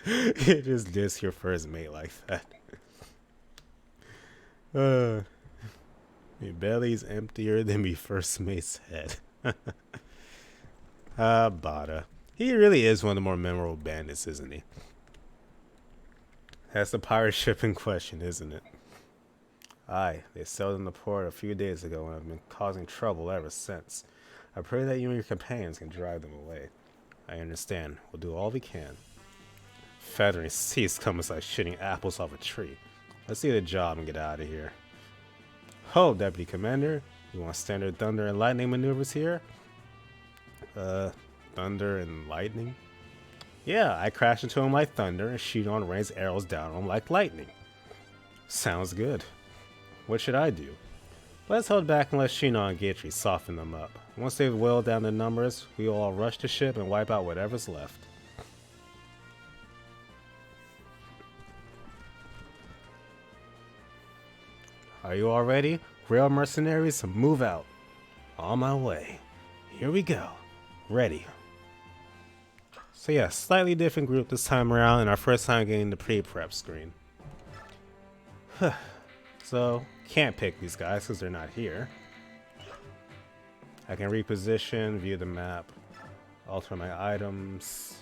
You just diss your first mate like that. Me belly's emptier than me first mate's head. Bada. He really is one of the more memorable bandits, isn't he? That's the pirate ship in question, isn't it? Aye, they sailed in the port a few days ago and have been causing trouble ever since. I pray that you and your companions can drive them away. I understand. We'll do all we can. Feathering seas comes like shitting apples off a tree. Let's see the job and get out of here. Ho, Deputy Commander. You want standard thunder and lightning maneuvers here? Thunder and lightning? Yeah, I crash into him like thunder and Shinon rains arrows down on him like lightning. Sounds good. What should I do? Let's hold back and let Shinon and Gaytree soften them up. Once they've whittled down the numbers, we will all rush the ship and wipe out whatever's left. Are you all ready? Rail mercenaries, move out. On my way. Here we go. Ready. So yeah, slightly different group this time around, and our first time getting the pre-prep screen. So, can't pick these guys because they're not here. I can reposition, view the map, alter my items.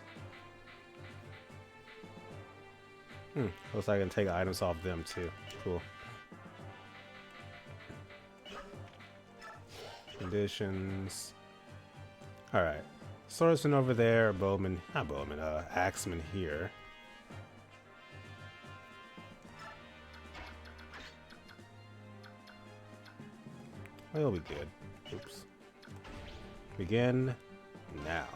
Looks like I can take items off them too. Cool. Conditions. Alright. Swordsman over there, bowman, not bowman, axeman here. We'll be good. Oops. Begin now.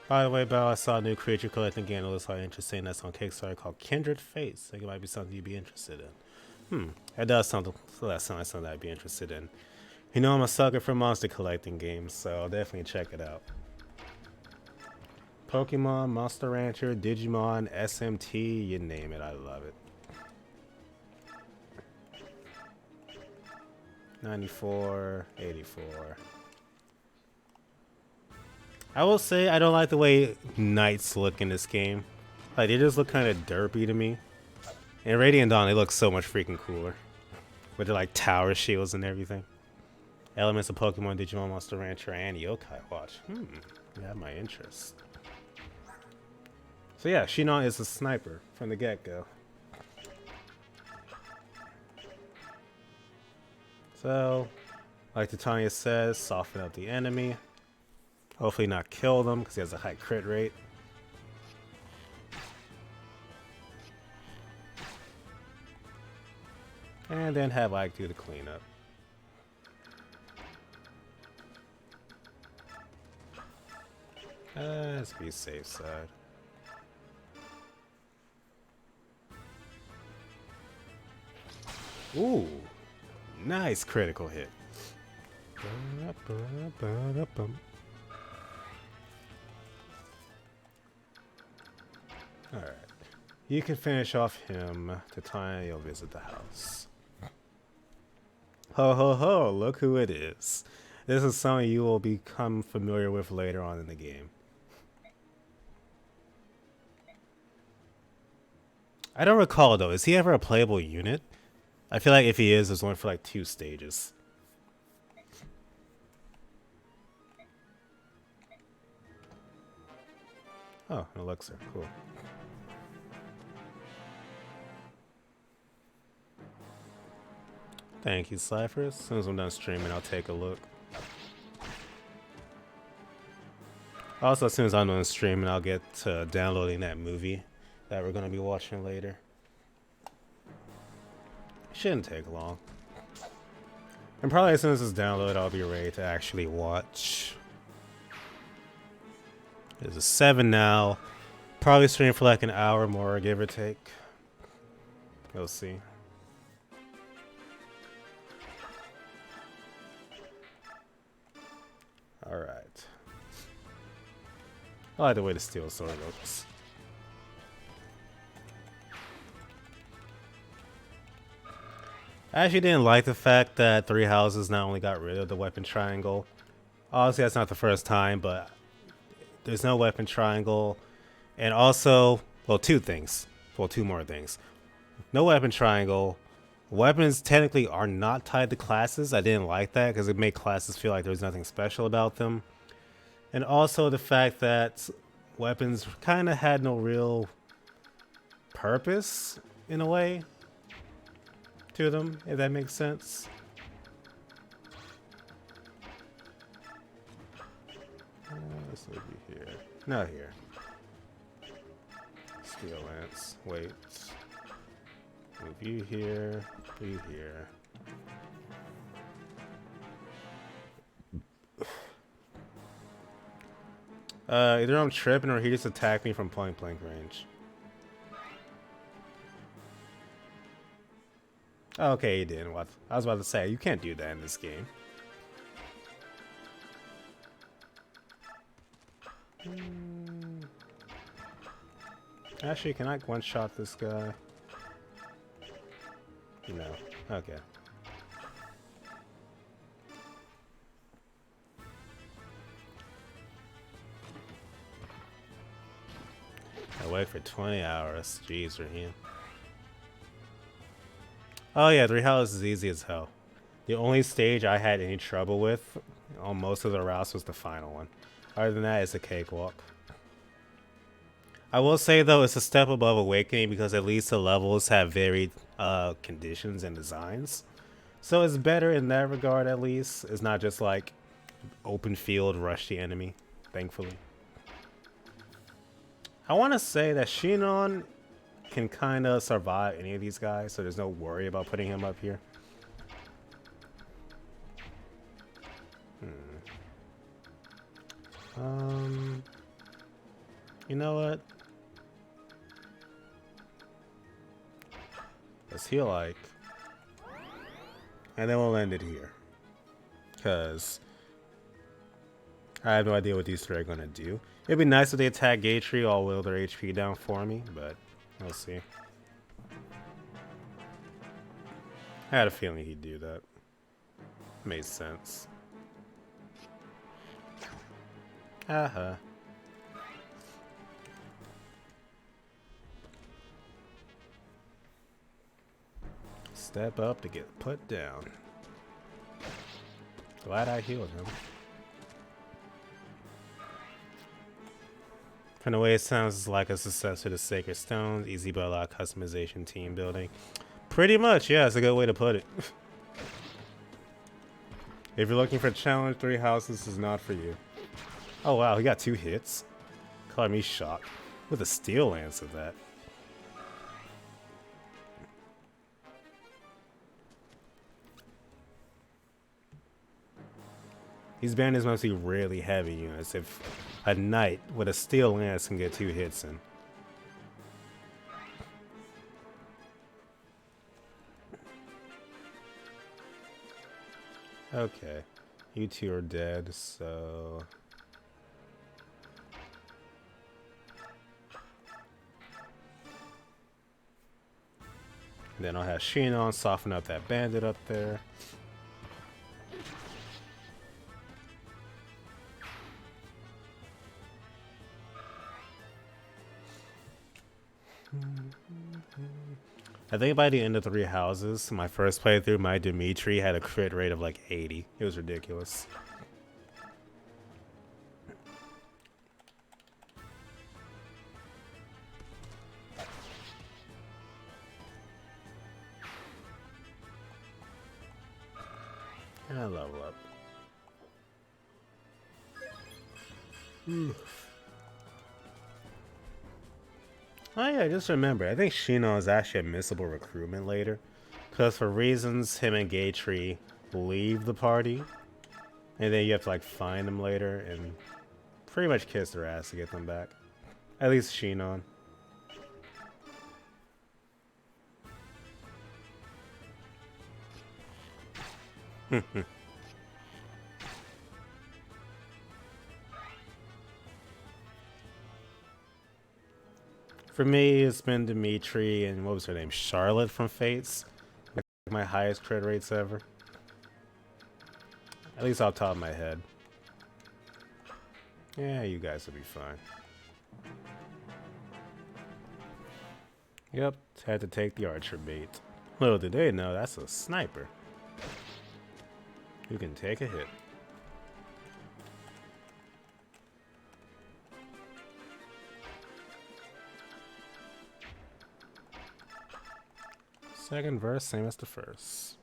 By the way, Bao, I saw a new creature collecting game. It looks like interesting. That's on Kickstarter called Kindred Fates. I think it might be something you'd be interested in. That does sound like something I'd be interested in. You know I'm a sucker for monster collecting games, so I'll definitely check it out. Pokemon, Monster Rancher, Digimon, SMT, you name it, I love it. 94, 84. I will say I don't like the way knights look in this game. Like, they just look kind of derpy to me. In Radiant Dawn, they look so much freaking cooler. With their like tower shields and everything. Elements of Pokemon, Digimon, Monster Rancher, and Yokai Watch. You have my interest. So yeah, Shinon is a sniper from the get-go. So, like Titania says, soften up the enemy. Hopefully not kill them because he has a high crit rate. And then have Ike do the cleanup. Let's be safe side. Ooh, nice critical hit. Alright. You can finish off him to time you'll visit the house. Ho ho ho, look who it is. This is something you will become familiar with later on in the game. I don't recall though, is he ever a playable unit? I feel like if he is, there's only for like 2 stages. Oh, an elixir, cool. Thank you, Cypher. As soon as I'm done streaming, I'll take a look. Also, as soon as I'm done streaming, I'll get to downloading that movie that we're going to be watching later. Shouldn't take long. And probably as soon as it's downloaded, I'll be ready to actually watch. There's a 7 now. Probably stream for like an hour more, give or take. We'll see. Alright. I like the way the steel sword looks. I actually didn't like the fact that 3 Houses not only got rid of the weapon triangle. Obviously, that's not the first time, but there's no weapon triangle. And also, well, 2 things. Well, 2 more things. No weapon triangle. Weapons technically are not tied to classes. I didn't like that because it made classes feel like there was nothing special about them. And also the fact that weapons kind of had no real purpose, in a way, to them, if that makes sense. Let's leave you here. Not here. Steel lance. Wait. Move you here. You here. Either I'm tripping or he just attacked me from point blank range. Okay, he didn't. What? I was about to say, you can't do that in this game. Actually, can I one-shot this guy? No. Okay. I wait for 20 hours. Jeez, Raheem. Oh yeah, 3 houses is easy as hell. The only stage I had any trouble with on most of the routes was the final one. Other than that, it's a cakewalk. I will say though, it's a step above Awakening because at least the levels have varied conditions and designs. So it's better in that regard at least. It's not just like open field, rush the enemy, thankfully. I want to say that Shinon can kind of survive any of these guys, so there's no worry about putting him up here. You know what? Let's heal like, and then we'll end it here, because I have no idea what these 3 are gonna do. It'd be nice if they attack Gatry, I'll will their HP down for me, but we'll see. I had a feeling he'd do that. Made sense. Haha. Step up to get put down. Glad I healed him. From the way it sounds like a successor to Sacred Stones, easy but a lot of customization, team building. Pretty much, yeah, it's a good way to put it. If you're looking for a challenge, 3 houses is not for you. Oh wow, he got 2 hits. Color me shocked. With a steel lance of that. These bandits must be really heavy units if a knight with a steel lance can get 2 hits in. Okay, you two are dead, so... Then I'll have Shinon soften up that bandit up there. I think by the end of 3 houses, my first playthrough, my Dimitri had a crit rate of like 80. It was ridiculous. And I level up. Oh yeah, just remember, I think Shinon is actually a missable recruitment later. Because for reasons, him and Gaytree leave the party. And then you have to like find them later and pretty much kiss their ass to get them back. At least Shinon. For me, it's been Dimitri and what was her name? Charlotte from Fates. Like my highest crit rates ever. At least off the top of my head. Yeah, you guys will be fine. Yep, had to take the archer bait. Little did they know, that's a sniper. You can take a hit. Second verse, same as the first.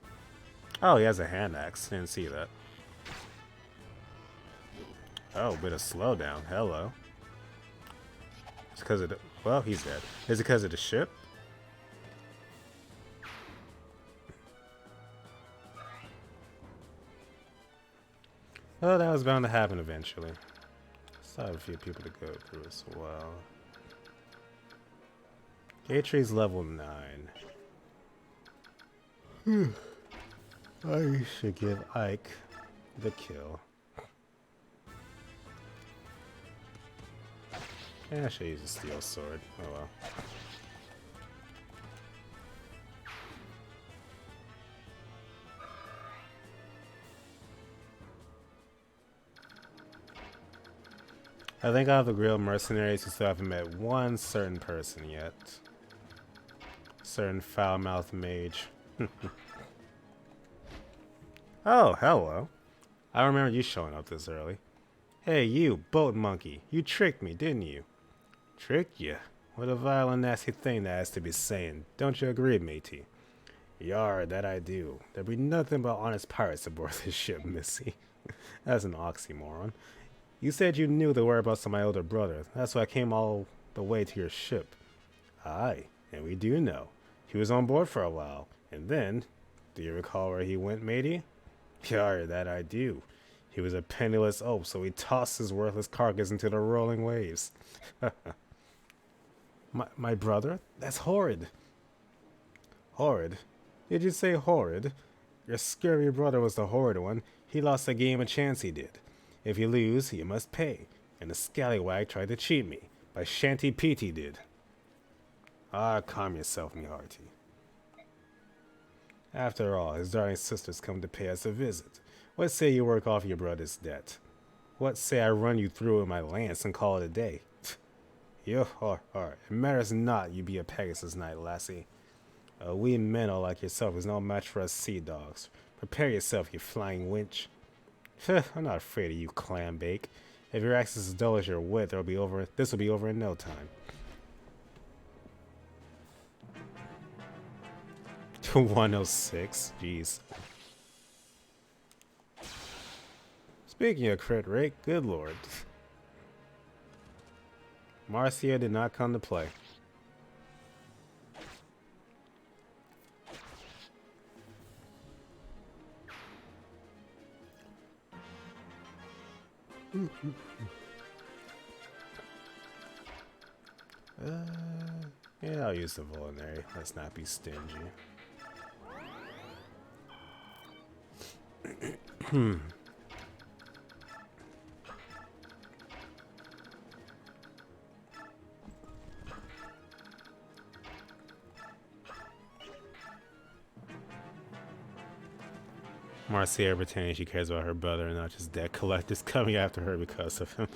Oh, he has a hand axe. Didn't see that. Oh, bit of slowdown. Hello. It's because of the... Well, he's dead. Is it because of the ship? Oh, that was bound to happen eventually. Still have a few people to go through as well. Gatree's level 9. I should give Ike the kill. Yeah, I should use a steel sword. Oh well. I think out of the real mercenaries who still haven't met one certain person yet. Certain foul-mouthed mage. Oh, hello. I remember you showing up this early. Hey, you, boat monkey. You tricked me, didn't you? Tricked ya? What a vile and nasty thing that has to be saying. Don't you agree, matey? Yar, that I do. There'll be nothing but honest pirates aboard this ship, missy. That's an oxymoron. You said you knew the whereabouts of my older brother. That's why I came all the way to your ship. Aye, and we do know. He was on board for a while, and then... Do you recall where he went, matey? Yar, that I do. He was a penniless oaf, so he tossed his worthless carcass into the rolling waves. My brother? That's horrid. Horrid? Did you say horrid? Your scurvy brother was the horrid one. He lost the game a chance he did. If you lose, you must pay. And the scallywag tried to cheat me. By Shanty Pete he did. Ah, calm yourself, me hearty. After all, his darling sister's come to pay us a visit. What say you work off your brother's debt? What say I run you through with my lance and call it a day? Yo, it matters not you be a Pegasus knight, lassie. A wee minnow like yourself is no match for us sea dogs. Prepare yourself, you flying winch. I'm not afraid of you, clam bake. If your axe is as dull as your wit, this will be over in no time. 106, jeez. Speaking of crit rate, good lord. Marcia did not come to play. Yeah, I'll use the vulnerary. Let's not be stingy. Marcia pretending she cares about her brother and not just debt collectors coming after her because of him.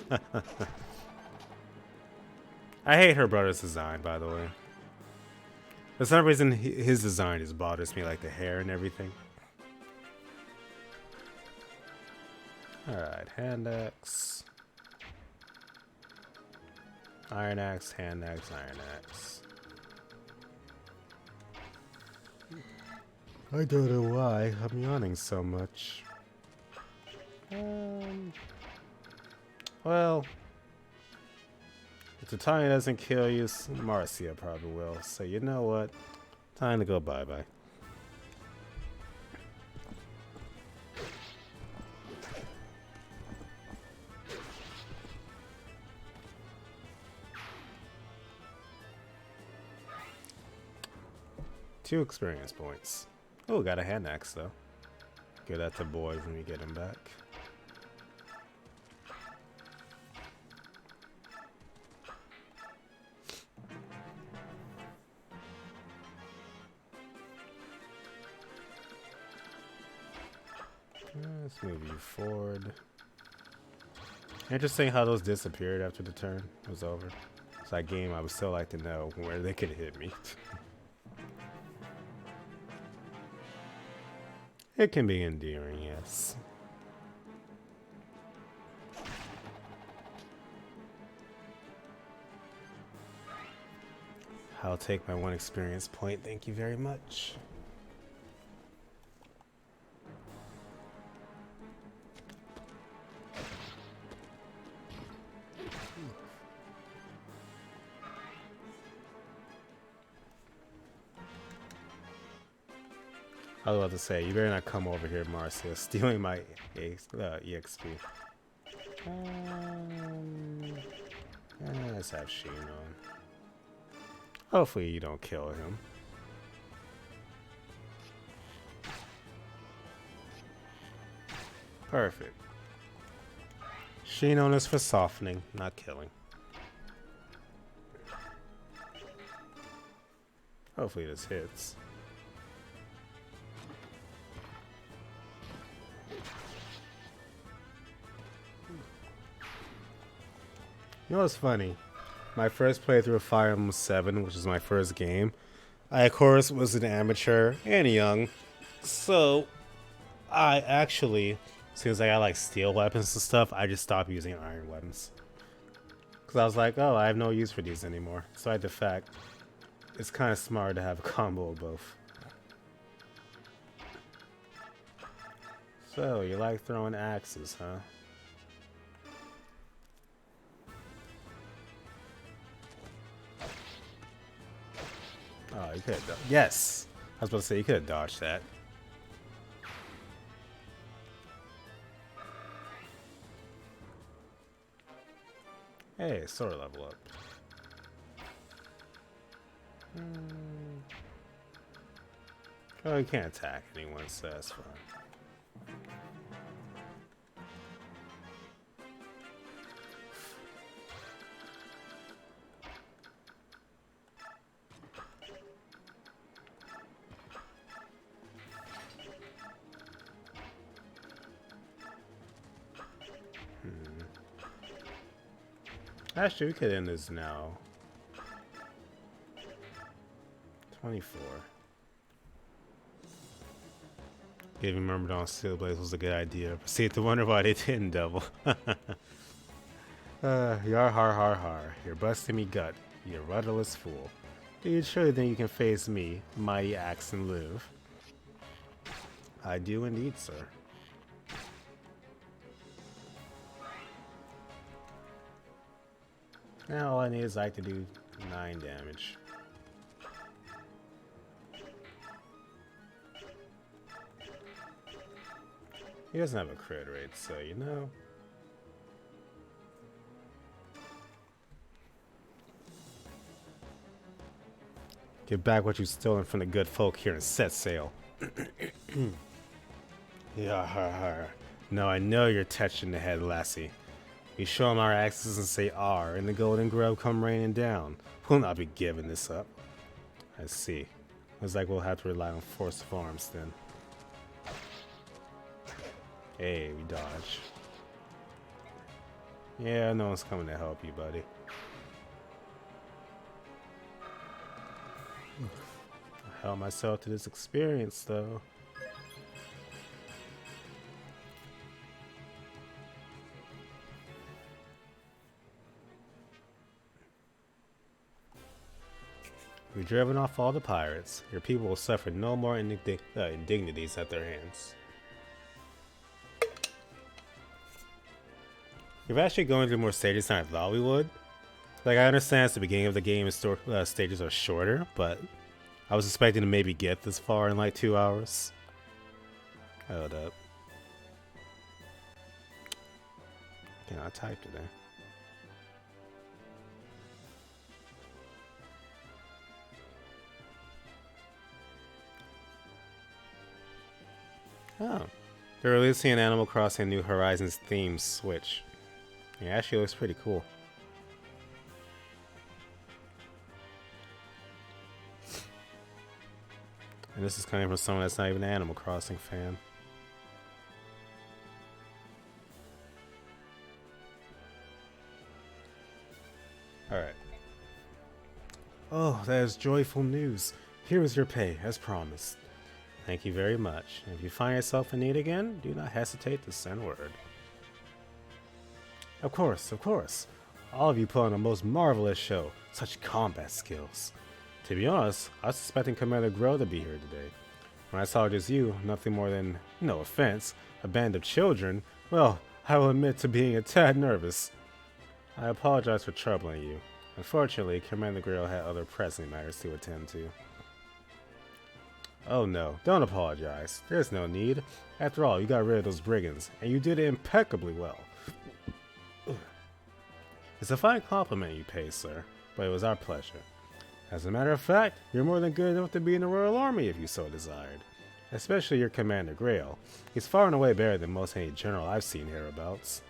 I hate her brother's design, by the way. For some reason, his design just bothers me, like the hair and everything. Alright, hand axe. Iron axe, hand axe, iron axe. I don't know why I'm yawning so much. Well, if the Titania doesn't kill you, Marcia probably will. So you know what? Time to go bye-bye. Two experience points. Oh, got a hand axe though. Give that to boys when we get him back. Let's move you forward. Interesting how those disappeared after the turn was over. It's that game I would still like to know where they could hit me. It can be endearing, yes. I'll take my one experience point, thank you very much. I was about to say, you better not come over here, Marcia, stealing my EXP. Let's have Sheen on. Hopefully you don't kill him. Perfect. Sheen on is for softening, not killing. Hopefully this hits. You know what's funny? My first playthrough of Fire Emblem 7, which is my first game, I of course was an amateur and young, so I actually, as soon as I got like steel weapons and stuff, I just stopped using iron weapons. Because I was like, oh, I have no use for these anymore. So I defect. It's kind of smart to have a combo of both. So, you like throwing axes, huh? Oh, you could have yes! I was about to say, you could have dodged that. Hey, sword level up. Oh, you can't attack anyone, so that's fine. Actually, we could end this now. 24. Giving Myrmidon Steel Blaze was a good idea. Proceed to wonder why they didn't double. Yar har har har. You're busting me gut. You rudderless fool. Do you surely think you can face me, mighty axe, and live? I do indeed, sir. Now all I need is like to do 9 damage. He doesn't have a crit rate, so you know. Get back what you've stolen from the good folk here and set sail. Yeah, har. No, I know you're touching the head, lassie. We show 'em our axes and say R, and the golden grove come raining down. We'll not be giving this up. I see. Looks like we'll have to rely on force of arms then. Hey, we dodge. Yeah, no one's coming to help you, buddy. I held myself to this experience, though. We've driven off all the pirates. Your people will suffer no more indignities at their hands. We're actually going through more stages than I thought we would. Like, I understand it's the beginning of the game and stages are shorter, but I was expecting to maybe get this far in like 2 hours. Hold up. Can I type today? Oh. They're releasing an Animal Crossing New Horizons theme switch. It actually looks pretty cool. And this is coming from someone that's not even an Animal Crossing fan. Alright. Oh, that is joyful news. Here is your pay, as promised. Thank you very much. If you find yourself in need again, do not hesitate to send word. Of course, of course. All of you put on a most marvelous show. Such combat skills. To be honest, I was suspecting Commander Grill to be here today. When I saw just you, nothing more than, no offense, a band of children, well, I will admit to being a tad nervous. I apologize for troubling you. Unfortunately, Commander Grill had other pressing matters to attend to. Oh no, don't apologize. There's no need. After all, you got rid of those brigands, and you did it impeccably well. It's a fine compliment you pay, sir, but it was our pleasure. As a matter of fact, you're more than good enough to be in the Royal Army if you so desired. Especially your Commander Grail. He's far and away better than most any general I've seen hereabouts.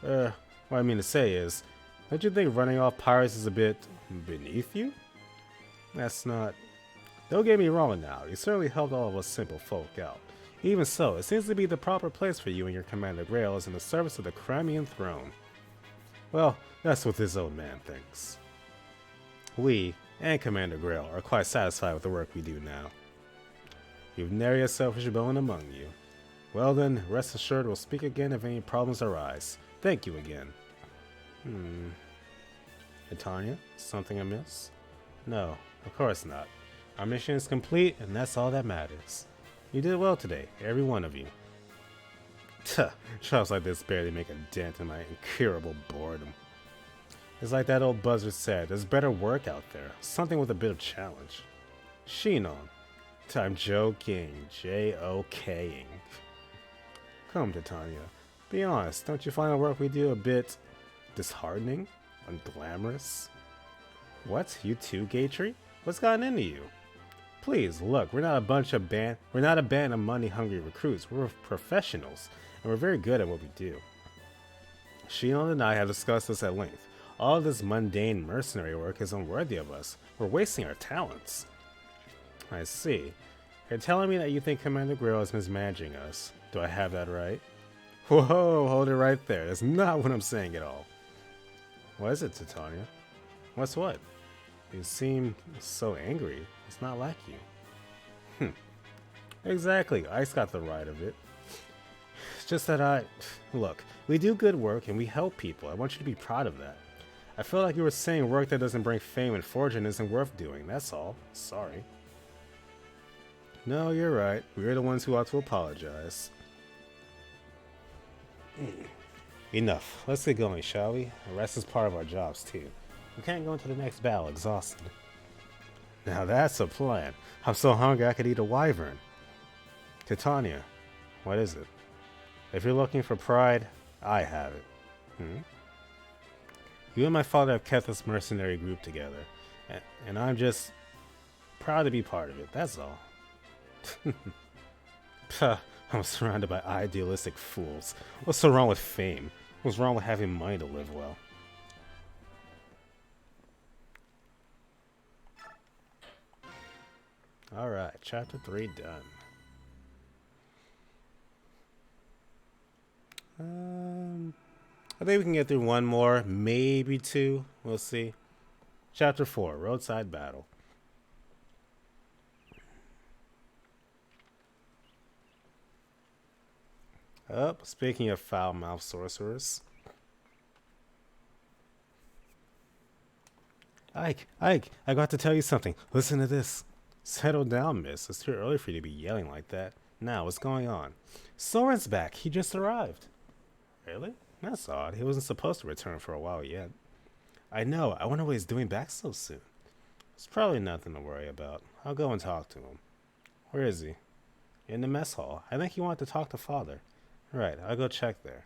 What I mean to say is, don't you think running off pirates is a bit beneath you? That's not... Don't get me wrong now, you certainly helped all of us simple folk out. Even so, it seems to be the proper place for you and your Commander Grail is in the service of the Crimean throne. Well, that's what this old man thinks. We, and Commander Grail, are quite satisfied with the work we do now. You've nary a selfish bone among you. Well then, rest assured we'll speak again if any problems arise. Thank you again. Hey, Tanya, something amiss? No, of course not. Our mission is complete, and that's all that matters. You did well today, every one of you. Tuh, trials like this barely make a dent in my incurable boredom. It's like that old buzzard said, there's better work out there, something with a bit of challenge. Shinon. I'm joking, J-O-K-ing. Come, Titania, be honest, don't you find the work we do a bit disheartening? Unglamorous? What, you too, Gatry? What's gotten into you? Please, look, we're not a band of money-hungry recruits. We're professionals, and we're very good at what we do. Shion and I have discussed this at length. All of this mundane mercenary work is unworthy of us. We're wasting our talents. I see. You're telling me that you think Commander Grill is mismanaging us. Do I have that right? Whoa, hold it right there. That's not what I'm saying at all. What is it, Titania? What's what? You seem so angry. It's not like you. Exactly. Ice got the right of it. It's just that look, we do good work and we help people. I want you to be proud of that. I feel like you were saying work that doesn't bring fame and fortune isn't worth doing. That's all. Sorry. No, you're right. We're the ones who ought to apologize. Enough. Let's get going, shall we? The rest is part of our jobs, too. We can't go into the next battle exhausted. Now that's a plan. I'm so hungry I could eat a wyvern. Titania, what is it? If you're looking for pride, I have it. You and my father have kept this mercenary group together, and I'm just Proud to be part of it, that's all. Puh, I'm surrounded by idealistic fools. What's so wrong with fame? What's wrong with having money to live well? Alright, chapter 3 done. I think we can get through one more, maybe two. We'll see. Chapter 4, Roadside Battle. Oh, speaking of foul-mouthed sorcerers. Ike, I got to tell you something. Listen to this. Settle down, miss. It's too early for you to be yelling like that. Now, what's going on? Soren's back. He just arrived. Really? That's odd. He wasn't supposed to return for a while yet. I know. I wonder what he's doing back so soon. It's probably nothing to worry about. I'll go and talk to him. Where is he? In the mess hall. I think he wanted to talk to Father. Right, I'll go check there.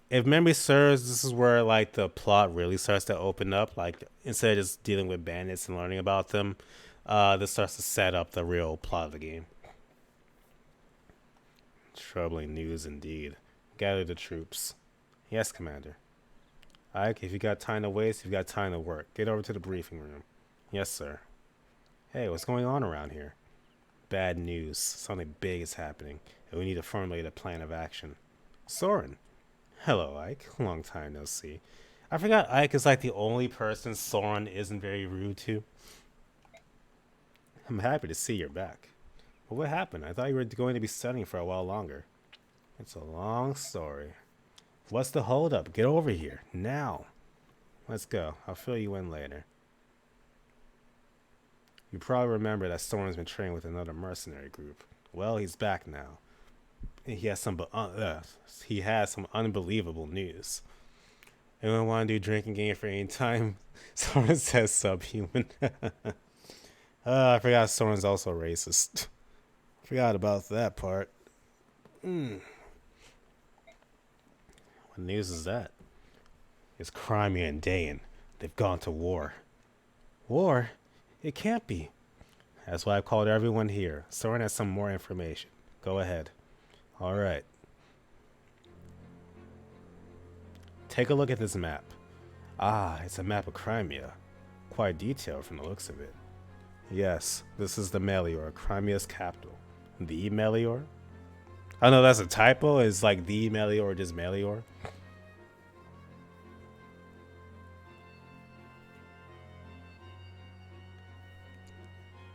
If memory serves, this is where like the plot really starts to open up. Like instead of just dealing with bandits and learning about them, this starts to set up the real plot of the game. Troubling news indeed. Gather the troops. Yes, Commander. Ike, if you got time to waste, you've got time to work. Get over to the briefing room. Yes, sir. Hey, what's going on around here? Bad news. Something big is happening, and we need to formulate a plan of action. Soren. Hello, Ike. Long time no see. I forgot Ike is like the only person Soren isn't very rude to. I'm happy to see you're back. But what happened? I thought you were going to be studying for a while longer. It's a long story. What's the holdup? Get over here. Now. Let's go. I'll fill you in later. You probably remember that Soren's been training with another mercenary group. Well, he's back now. He has some unbelievable news. Anyone want to do drinking game for any time? Soren says subhuman. I forgot Soren's also racist. Forgot about that part. What news is that? It's Crimea and Dayan. They've gone to war. War? It can't be. That's why I've called everyone here. Soren has some more information. Go ahead. All right. Take a look at this map. Ah, it's a map of Crimea. Quite detailed from the looks of it. Yes, this is the Melior, Crimea's capital. The Melior? Oh no, that's a typo. It's like the Melior or just Melior.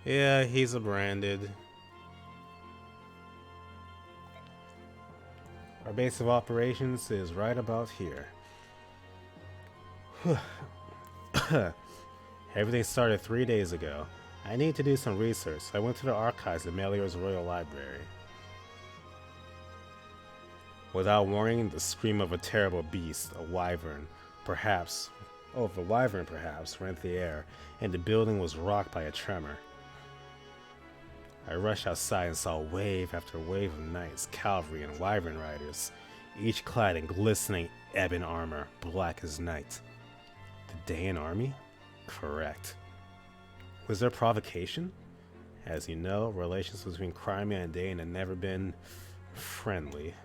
Yeah, he's a branded. Our base of operations is right about here. Everything started 3 days ago. I need to do some research. I went to the archives of Melior's Royal Library. Without warning, the scream of a terrible beast, a wyvern, perhaps, rent the air, and the building was rocked by a tremor. I rushed outside and saw wave after wave of knights, cavalry, and wyvern riders, each clad in glistening ebon armor, black as night. The Dayan army? Correct. Was there provocation? As you know, relations between Crimea and Dayan have never been friendly.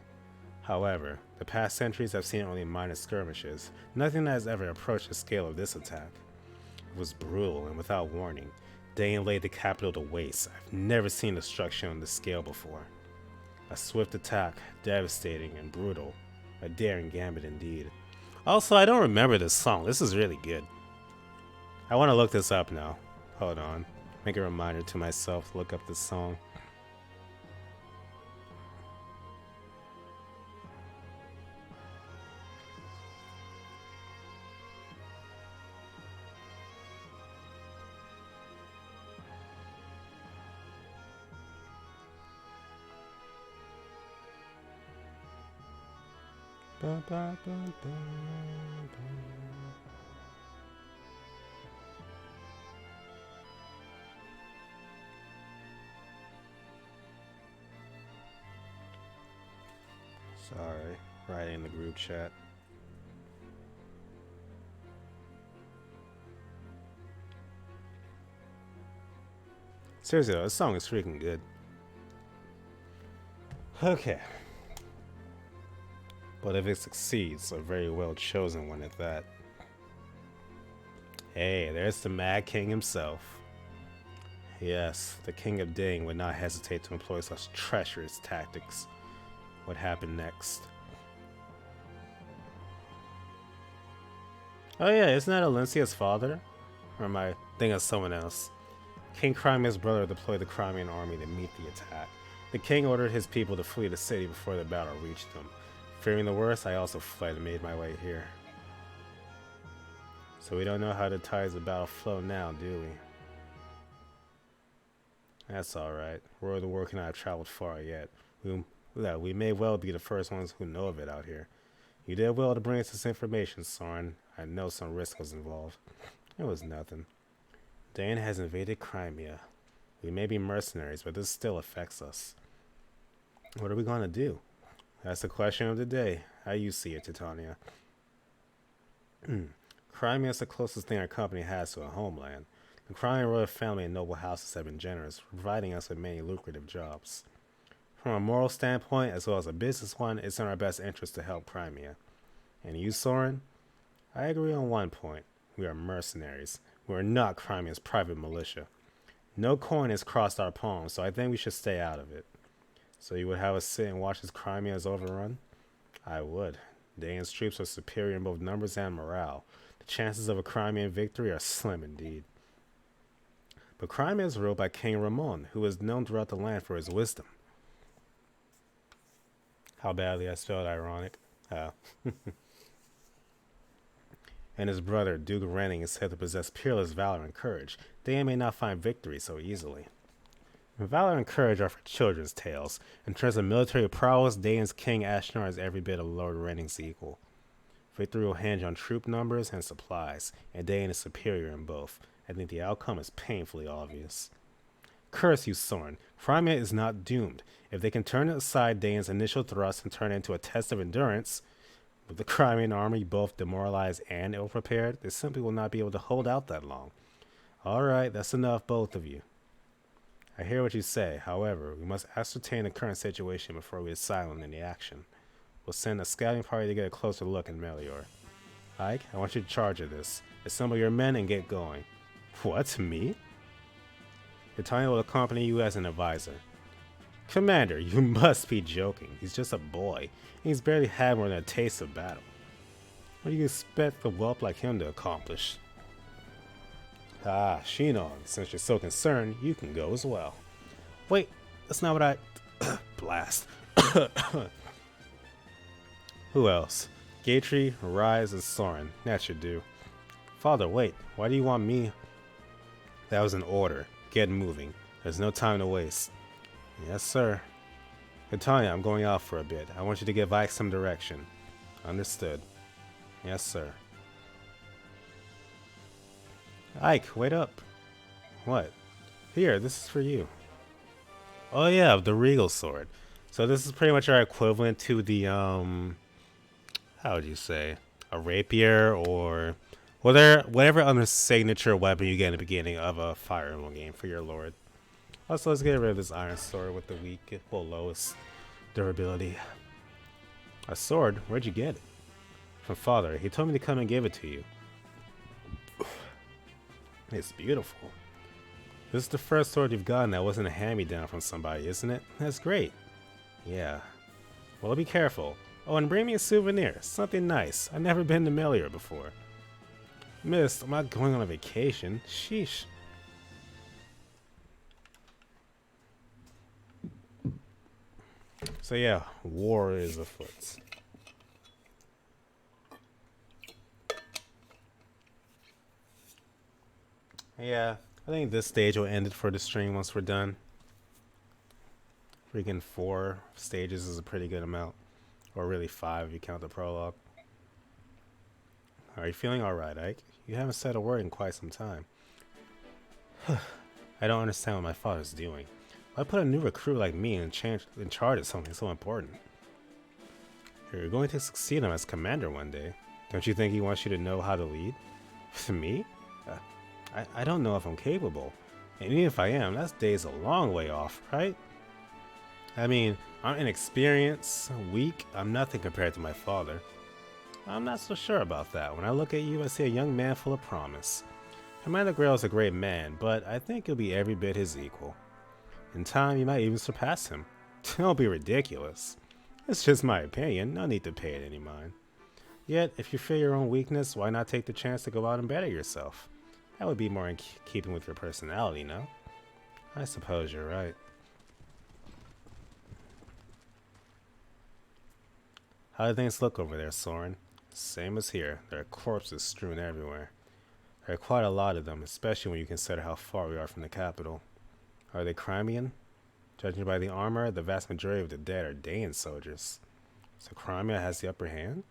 However, the past centuries have seen only minor skirmishes, nothing that has ever approached the scale of this attack. It was brutal and without warning. Dayan laid the capital to waste. I've never seen destruction on this scale before. A swift attack, devastating and brutal. A daring gambit indeed. Also, I don't remember this song. This is really good. I want to look this up now. Hold on. Make a reminder to myself to look up this song. Ba, ba, ba, ba, ba. Sorry, writing in the group chat. Seriously though, this song is freaking good. Okay. But if it succeeds, a very well chosen one at that. Hey, there's the Mad King himself. Yes, the King of Ding would not hesitate to employ such treacherous tactics. What happened next? Oh yeah, isn't that Alencia's father? Or am I thinking of someone else? King Crimea's brother deployed the Crimean army to meet the attack. The king ordered his people to flee the city before the battle reached them. Fearing the worst, I also fled and made my way here. So we don't know how the tides of battle flow now, do we? That's alright. Word of the war cannot have traveled far yet. We may well be the first ones who know of it out here. You did well to bring us this information, Soren. I know some risk was involved. It was nothing. Dane has invaded Crimea. We may be mercenaries, but this still affects us. What are we going to do? That's the question of the day. How you see it, Titania? Crimea is the closest thing our company has to a homeland. The Crimean royal family and noble houses have been generous, providing us with many lucrative jobs. From a moral standpoint, as well as a business one, it's in our best interest to help Crimea. And you, Soren? I agree on one point. We are mercenaries. We are not Crimea's private militia. No coin has crossed our palms, so I think we should stay out of it. So you would have us sit and watch as Crimea is overrun? I would. Dane's troops are superior in both numbers and morale. The chances of a Crimean victory are slim indeed. But Crimea is ruled by King Ramon, who is known throughout the land for his wisdom. How badly I spelled ironic. And his brother, Duke Renning, is said to possess peerless valor and courage. Dane may not find victory so easily. Valor and courage are for children's tales. In terms of military prowess, Dane's King Ashnar is every bit of Lord Renning's equal. Victory will hinge on troop numbers and supplies, and Dane is superior in both. I think the outcome is painfully obvious. Curse you, Soren. Crimea is not doomed. If they can turn aside Dane's initial thrust and turn it into a test of endurance, with the Crimean army both demoralized and ill-prepared, they simply will not be able to hold out that long. Alright, that's enough, both of you. I hear what you say. However, we must ascertain the current situation before we decide on any action. We'll send a scouting party to get a closer look in Melior. Ike, I want you to charge of this. Assemble your men and get going. What, me? Titania will accompany you as an advisor. Commander, you must be joking. He's just a boy. He's barely had more than a taste of battle. What do you expect a whelp like him to accomplish? Ah, Shinon, since you're so concerned, you can go as well. Wait, that's not what I... Blast. Who else? Gatry, Rise, and Soren. That should do. Father, wait. Why do you want me? That was an order. Get moving. There's no time to waste. Yes, sir. Titania, I'm going out for a bit. I want you to give Ike some direction. Understood. Yes, sir. Ike, wait up. What? Here, this is for you. Oh yeah, the Regal Sword. So this is pretty much our equivalent to the, how would you say? A rapier or whatever other signature weapon you get in the beginning of a Fire Emblem game for your lord. Also, let's get rid of this iron sword with the lowest durability. A sword? Where'd you get it? From father. He told me to come and give it to you. It's beautiful. This is the first sword you've gotten that wasn't a hand-me-down from somebody, isn't it? That's great. Yeah. Well, be careful. Oh, and bring me a souvenir. Something nice. I've never been to Melior before. Miss, I'm not going on a vacation. Sheesh. So yeah, war is afoot. Yeah, I think this stage will end it for the stream once we're done. Freaking 4 stages is a pretty good amount. Or really 5 if you count the prologue. Are you feeling alright, Ike? You haven't said a word in quite some time. I don't understand what my father's doing. Why put a new recruit like me in charge of something so important? You're going to succeed him as commander one day. Don't you think he wants you to know how to lead? To me? I don't know if I'm capable. And even if I am, that day's a long way off, right? I mean, I'm inexperienced, weak, I'm nothing compared to my father. I'm not so sure about that. When I look at you, I see a young man full of promise. Commander Grail is a great man, but I think he'll be every bit his equal. In time, you might even surpass him. Don't be ridiculous. It's just my opinion, no need to pay it any mind. Yet, if you fear your own weakness, why not take the chance to go out and better yourself? That would be more in keeping with your personality, no? I suppose you're right. How do things look over there, Soren? Same as here. There are corpses strewn everywhere. There are quite a lot of them, especially when you consider how far we are from the capital. Are they Crimean? Judging by the armor, the vast majority of the dead are Daean soldiers. So Crimea has the upper hand?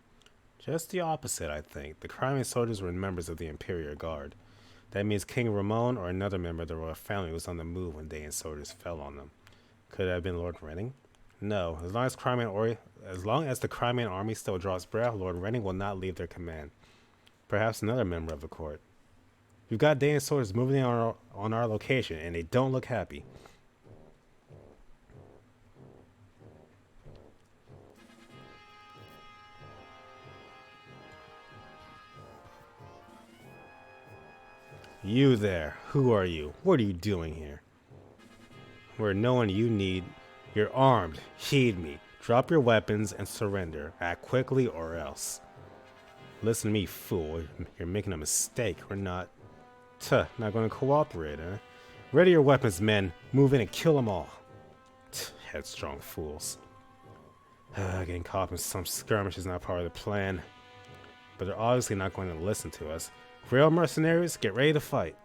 Just the opposite, I think. The Crimean soldiers were members of the Imperial Guard. That means King Ramon or another member of the royal family was on the move when Daean soldiers fell on them. Could it have been Lord Renning? No. As long as the Crimean army still draws breath, Lord Renning will not leave their command. Perhaps another member of the court. We've got Daean soldiers moving in on our location, and they don't look happy. You there. Who are you? What are you doing here? We're no one you need. You're armed. Heed me. Drop your weapons and surrender. Act quickly or else. Listen to me, fool. You're making a mistake. We're not... not going to cooperate, eh? Ready your weapons, men. Move in and kill them all. Headstrong fools. Getting caught in some skirmish is not part of the plan. But they're obviously not going to listen to us. Real mercenaries, get ready to fight.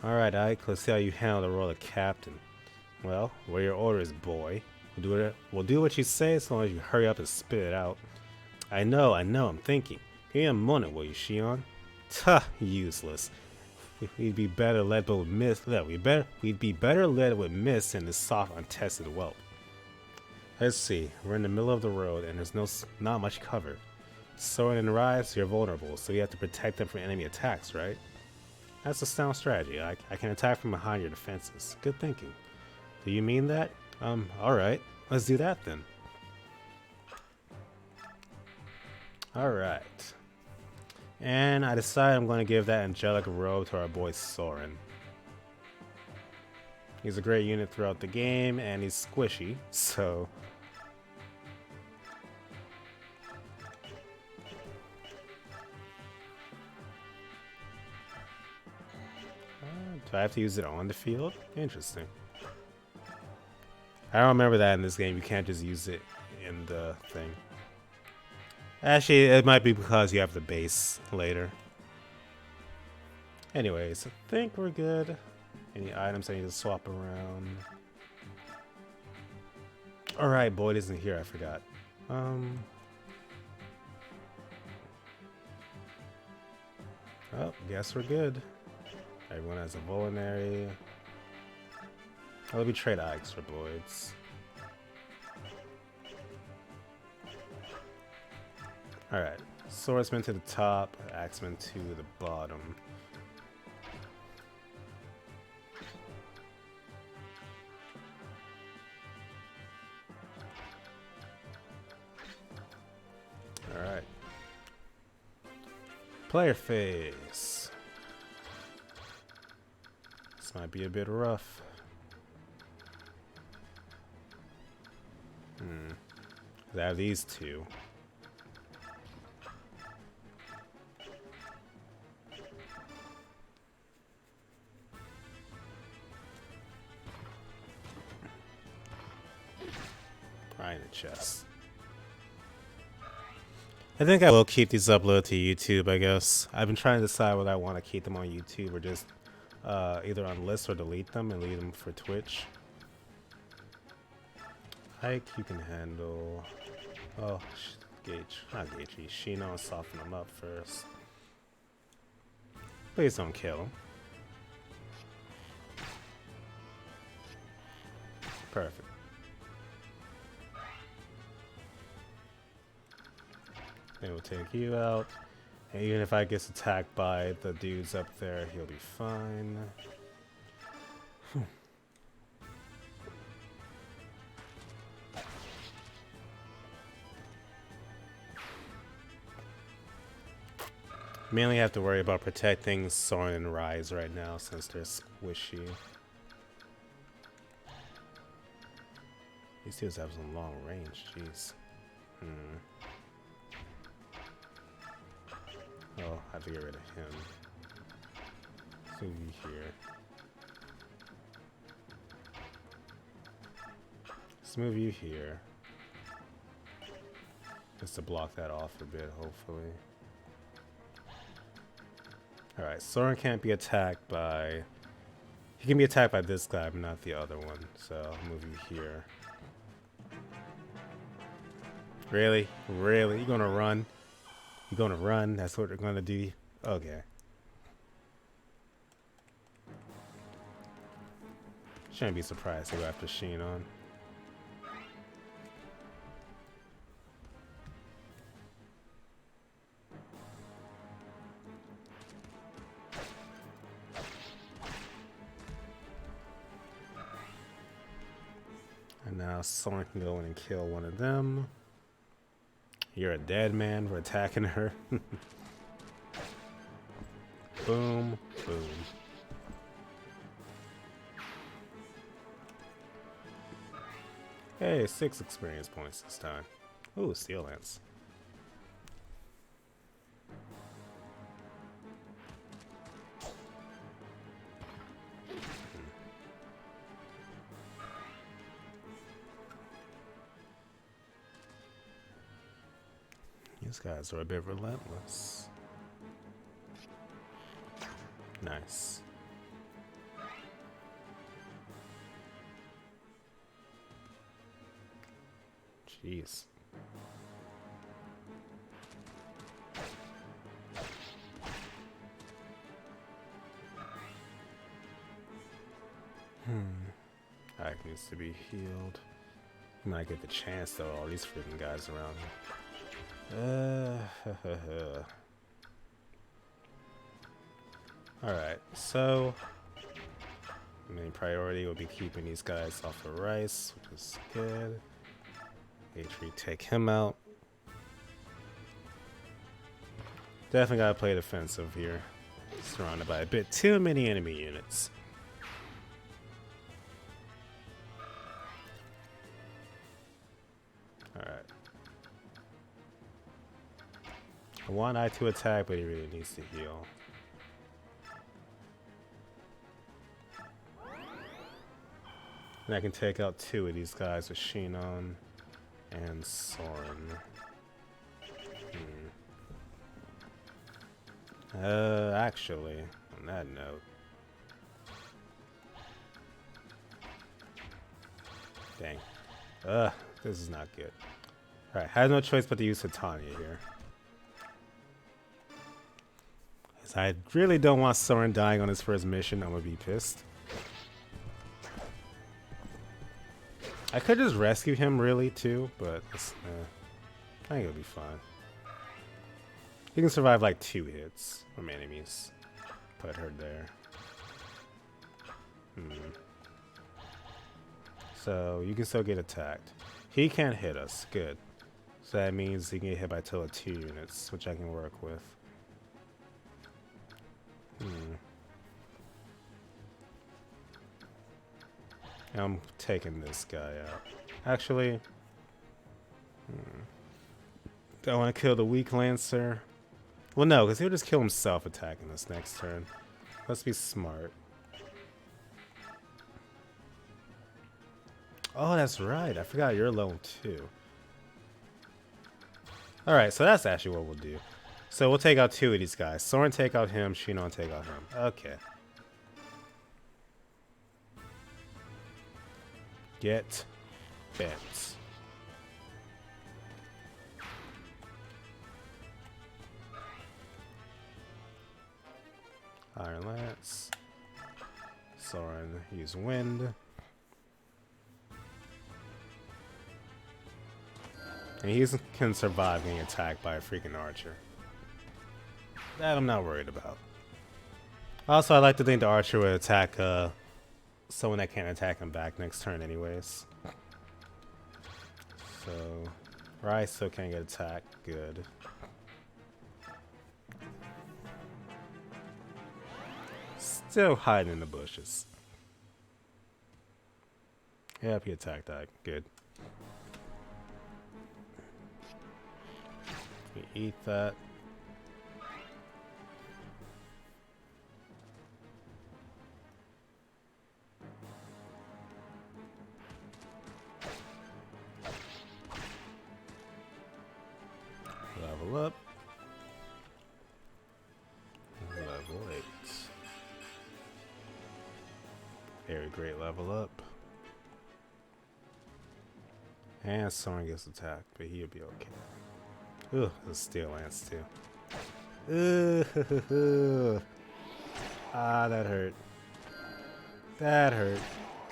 Alright, Ike, let's see how you handle the role of captain. Well, what are your orders, boy? We'll do what you say as long as you hurry up and spit it out. I know, I'm thinking. Give me a minute, will you, Shion? Useless. We'd be better led with mist. We'd be better led with mist than this soft, untested whelp. Let's see. We're in the middle of the road, and there's not much cover. Soren and Rise, you're vulnerable, so you have to protect them from enemy attacks, right? That's a sound strategy. I can attack from behind your defenses. Good thinking. Do you mean that? Alright. Let's do that then. Alright. And I decide I'm going to give that angelic robe to our boy Soren. He's a great unit throughout the game, and he's squishy, so... do I have to use it on the field? Interesting. I don't remember that in this game. You can't just use it in the thing. Actually, it might be because you have the base later. Anyways, I think we're good. Any items I need to swap around? Alright, Boyd isn't here, I forgot. Oh, guess we're good. Everyone has a Volinary. Let me trade Ikes for Boyd's. Alright, Swordsman to the top, Axeman to the bottom. Alright. Player phase. This might be a bit rough. I have these two. Right in the chest. I think I will keep these uploaded to YouTube, I guess. I've been trying to decide whether I want to keep them on YouTube or just either on lists or delete them and leave them for Twitch. Ike, you can handle... Oh, not Gage, Shino, and soften them up first. Please don't kill him. Perfect. Then we'll take you out. And even if I get attacked by the dudes up there, he'll be fine. Mainly have to worry about protecting Soren and Rise right now since they're squishy. These dudes have some long range, jeez. Oh, I have to get rid of him. Let's move you here. Let's move you here. Just to block that off a bit, hopefully. Alright, Soren can't be attacked by... He can be attacked by this guy, but not the other one. So, I'll move you here. Really? Really? You gonna run? You gonna run? That's what they're gonna do? Okay. Shouldn't be surprised to go after Sheen on. And now Soren can go in and kill one of them. You're a dead man for attacking her. Boom, boom. Hey, 6 experience points this time. Ooh, Steel Lance. These guys are a bit relentless. Nice. Jeez. Ike needs to be healed. You might get the chance though, all these freaking guys around here. Alright, so main priority will be keeping these guys off the rice, which is good. H3, take him out. Definitely gotta play defensive here. Surrounded by a bit too many enemy units. Alright. I want I to attack, but he really needs to heal. And I can take out 2 of these guys with Shinon and Soren. Actually, on that note. Dang. This is not good. Alright, I have no choice but to use Titania here. Because I really don't want Soren dying on his first mission. I'm gonna be pissed. I could just rescue him really too, but I think it'll be fine. He can survive like 2 hits from enemies. Put her there. So you can still get attacked. He can't hit us. Good. So that means he can get hit by a total of 2 units, which I can work with. I'm taking this guy out. Actually, do I want to kill the weak Lancer? Well, no, because he'll just kill himself attacking this next turn. Let's be smart. Oh, that's right. I forgot you're level 2. Alright, so that's actually what we'll do. So we'll take out 2 of these guys. Soren take out him, Shinon take out him. Okay. Get bent. Iron Lance. Soren, use wind. And he can survive getting attacked by a freaking archer. That I'm not worried about. Also, I like to think the archer would attack someone that can't attack him back next turn anyways. So, Rice still can't get attacked. Good. Still hiding in the bushes. Yep, he attacked that. Good. We eat that. Level up. Level 8. Very great level up. And Soren gets attacked, but he'll be okay. Ugh, the Steel Lance too. Ugh. Ah, that hurt. That hurt.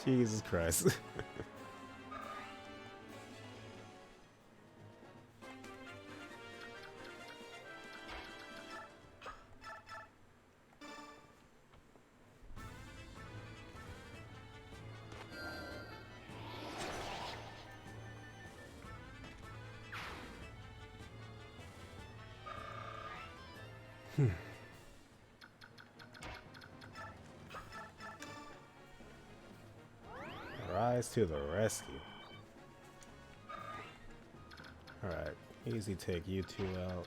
Jesus Christ. Rise to the rescue. Alright, easy take you two out.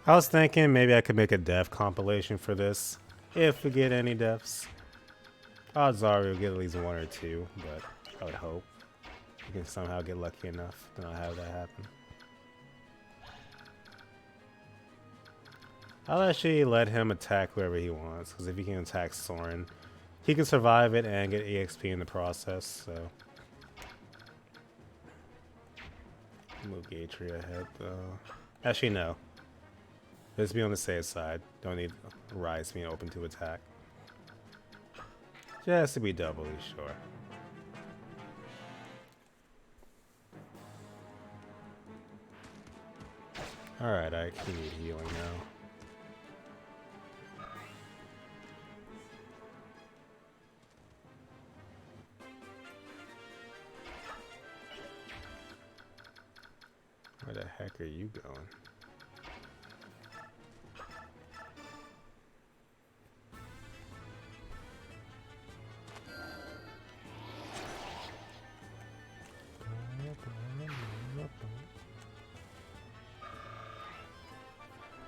I was thinking maybe I could make a death compilation for this, if we get any deaths. Odds are we'll get at least one or two, but I would hope we can somehow get lucky enough to not have that happen. I'll actually let him attack whoever he wants, because if he can attack Soren, he can survive it and get EXP in the process, so. Move Gatry ahead, though. Actually, no. Let's be on the safe side. Don't need Rise being open to attack. Just to be doubly sure. Alright, I can need healing now. Where the heck are you going?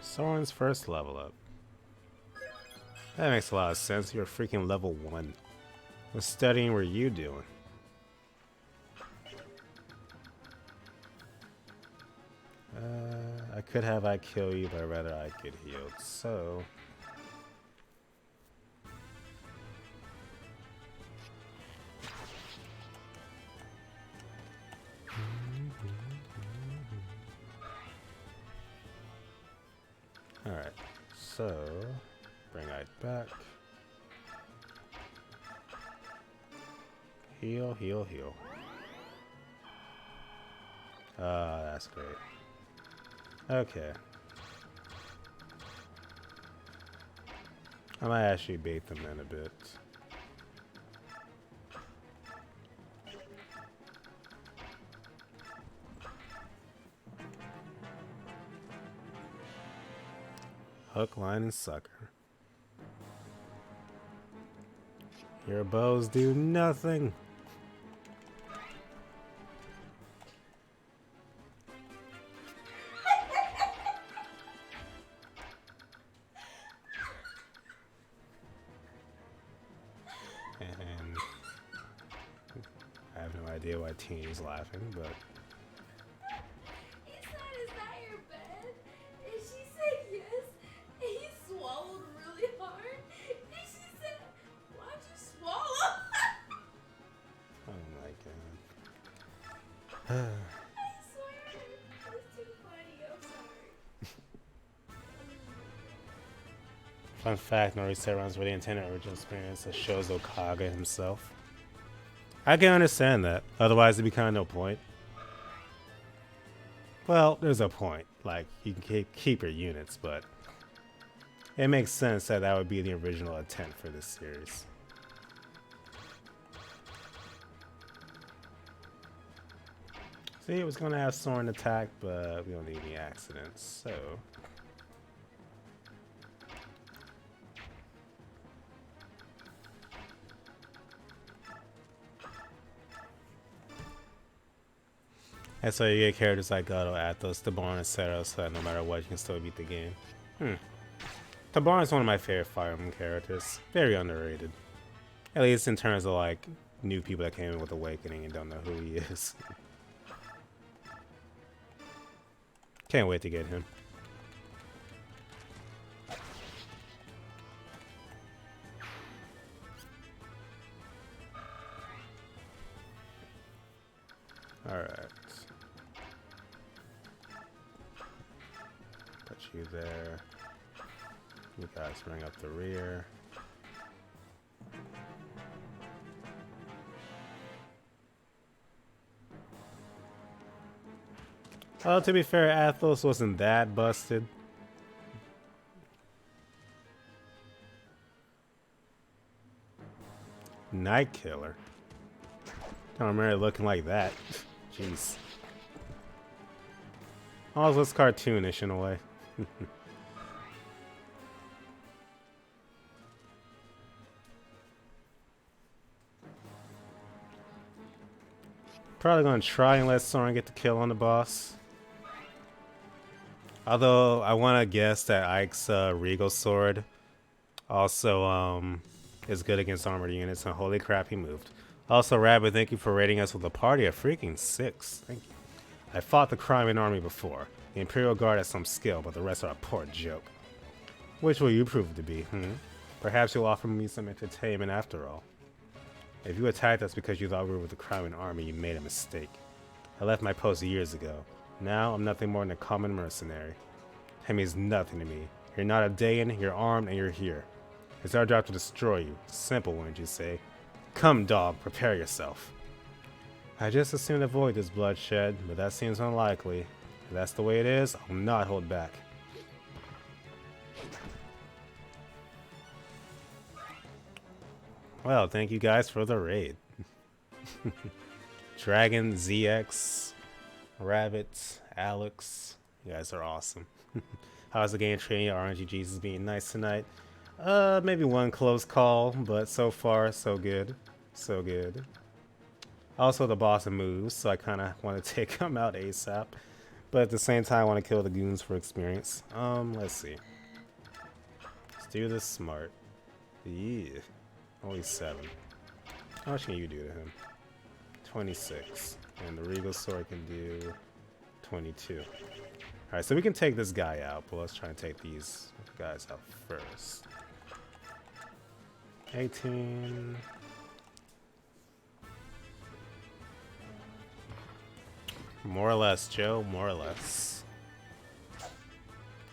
Soren's first level up. That makes a lot of sense. You're freaking level 1. What studying were you doing? I could have I kill you, but I'd rather I get healed. So alright, so bring Ike back. Heal, heal, heal. Ah, that's great. Okay. I might actually bait them in a bit. Hook, line, and sucker. Your bows do nothing. And I have no idea why Teeny's laughing, but He said, "Is that your bed?" And she said yes. And he swallowed really hard. And she said, "Why'd you swallow?" oh my god. I swear, it was too funny. Fun fact, no reset runs really intended original experience that shows Okaga himself. I can understand that, otherwise it'd be kind of no point. Well, there's a point, like, you can keep your units, but it makes sense that that would be the original intent for this series. See, it was going to have Soren attack, but we don't need any accidents, so... That's why you get characters like Gato, Athos, Tabarn, etc. so that no matter what, you can still beat the game. Tabarn is one of my favorite Fire Emblem characters. Very underrated. At least in terms of like new people that came in with Awakening and don't know who he is. Can't wait to get him. Alright. Put you there. You guys bring up the rear. Oh, to be fair, Athos wasn't that busted. Night Killer. Don't remember it looking like that. Jeez. Oh, it looks cartoonish in a way. Probably gonna try and let Soren get the kill on the boss. Although I want to guess that Ike's Regal Sword also is good against armored units, and holy crap, he moved. Also, Rabbit, thank you for rating us with a party of freaking 6. Thank you. I fought the Crimean army before. The Imperial Guard has some skill, but the rest are a poor joke. Which will you prove to be, Perhaps you'll offer me some entertainment after all. If you attacked us because you thought we were with the Crimean army, you made a mistake. I left my post years ago. Now, I'm nothing more than a common mercenary. That means nothing to me. You're not a Daean, you're armed, and you're here. It's our job to destroy you. Simple, wouldn't you say? Come, dog, prepare yourself. I just assumed avoid this bloodshed, but that seems unlikely. If that's the way it is, I'll not hold back. Well, thank you guys for the raid. Dragon, ZX, Rabbit, Alex, you guys are awesome. How's the game treating you? RNG Jesus being nice tonight? Maybe one close call, but so far, so good. So good. Also, the boss moves, so I kind of want to take him out ASAP. But at the same time, I want to kill the goons for experience. Let's see. Let's do this smart. Yeah. Only 7. How much can you do to him? 26. And the Regal Sword can do 22. Alright, so we can take this guy out, but let's try and take these guys out first. 18. More or less, Joe. More or less.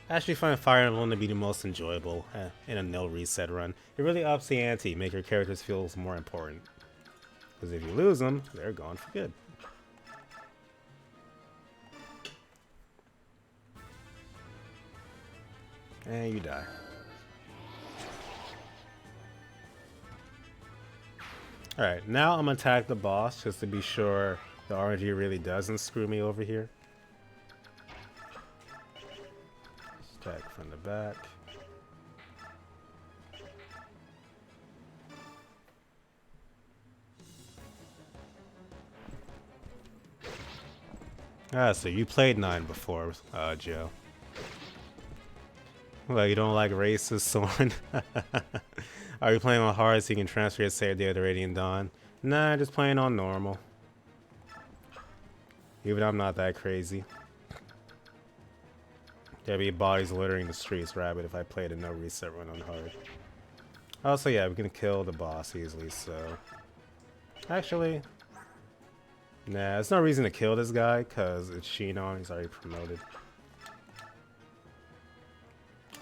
I actually find Fire Emblem to be the most enjoyable in a no reset run. It really ups the ante, make your characters feel more important. Because if you lose them, they're gone for good. And you die. Alright, now I'm gonna attack the boss just to be sure the RNG really doesn't screw me over here. Attack from the back. Ah, so you played 9 before, Joe. Well, you don't like racist, Soren? Are you playing on hard so you can transfer your save data to Radiant Dawn? Nah, just playing on normal. Even I'm not that crazy. There'd be bodies littering the streets, Rabbit, if I played a no reset run on hard. Also, yeah, we can kill the boss easily, so... Actually... Nah, there's no reason to kill this guy, because it's Shinon, he's already promoted.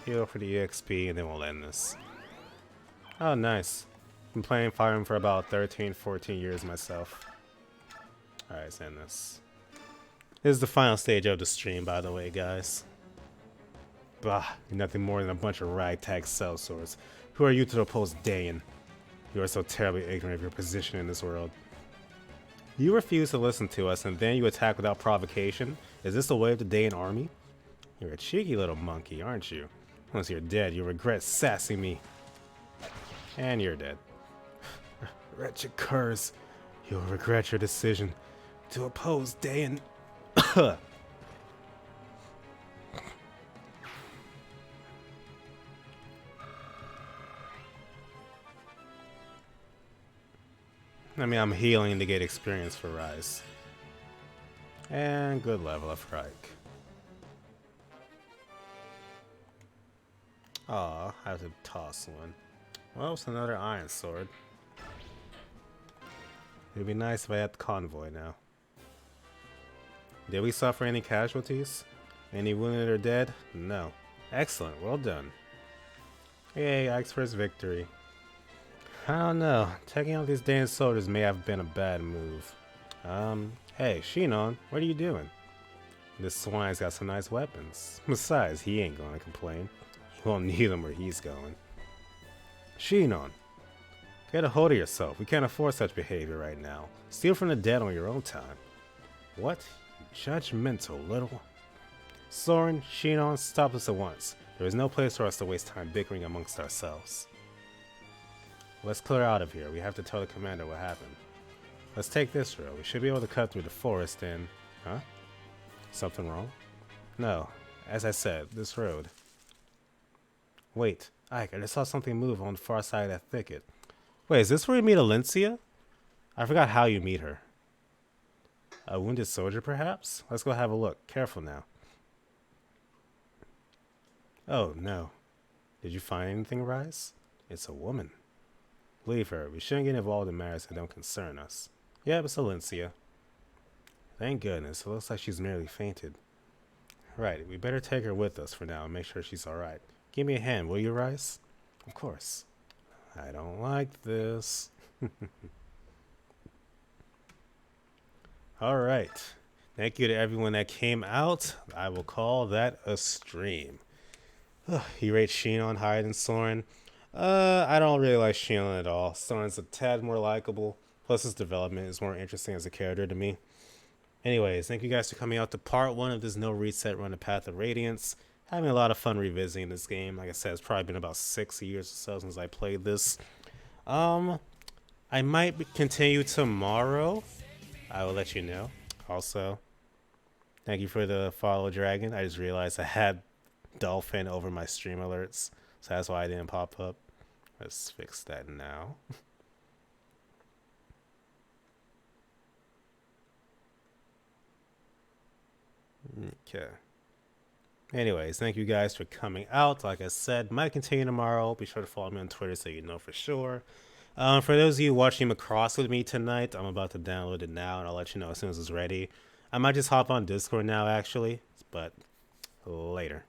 Heal for the EXP, and then we'll end this. Oh, nice. Been playing Fire Emblem for about 13, 14 years myself. Alright, let's end this. This is the final stage of the stream, by the way, guys. Bah, you're nothing more than a bunch of ragtag sellswords. Who are you to oppose Dayan? You are so terribly ignorant of your position in this world. You refuse to listen to us, and then you attack without provocation? Is this the way of the Dayan army? You're a cheeky little monkey, aren't you? Once you're dead, you'll regret sassing me. And you're dead. Wretched curs, you'll regret your decision to oppose Dayan. I mean, I'm healing to get experience for Rise. And good level of Reich. Aw, I have to toss one. Well, it's another iron sword. It'd be nice if I had the convoy now. Did we suffer any casualties? Any wounded or dead? No. Excellent, well done. Yay, Ike's first victory. I don't know. Taking out these damn soldiers may have been a bad move. Hey, Shinon, what are you doing? This swine's got some nice weapons. Besides, he ain't gonna complain. He won't need them where he's going. Shinon, get a hold of yourself. We can't afford such behavior right now. Steal from the dead on your own time. What? Judgmental little... Soren, Shinon, stop this at once. There is no place for us to waste time bickering amongst ourselves. Let's clear out of here. We have to tell the commander what happened. Let's take this road. We should be able to cut through the forest and... Huh? Something wrong? No. As I said, this road. Wait. Ike, I just saw something move on the far side of that thicket. Wait, is this where you meet Alencia? I forgot how you meet her. A wounded soldier, perhaps? Let's go have a look. Careful now. Oh, no. Did you find anything, Rise? It's a woman. Leave her. We shouldn't get involved in matters that don't concern us. Yep, it's Alencia. Thank goodness. It looks like she's merely fainted. Right, we better take her with us for now and make sure she's alright. Give me a hand, will you, Rice? Of course. I don't like this. Alright. Thank you to everyone that came out. I will call that a stream. You rate Shinon higher than Soren? I don't really like Shinon at all. Soren's a tad more likable. Plus his development is more interesting as a character to me. Anyways, thank you guys for coming out to part 1 of this no reset run the Path of Radiance. Having a lot of fun revisiting this game. Like I said, it's probably been about 6 years or so since I played this. I might continue tomorrow. I will let you know. Also, thank you for the follow, Dragon. I just realized I had Dolphin over my stream alerts, so that's why I didn't pop up. Let's fix that now. Okay. Anyways, thank you guys for coming out. Like I said, might continue tomorrow. Be sure to follow me on Twitter so you know for sure. For those of you watching Macross with me tonight, I'm about to download it now, and I'll let you know as soon as it's ready. I might just hop on Discord now, actually, but later.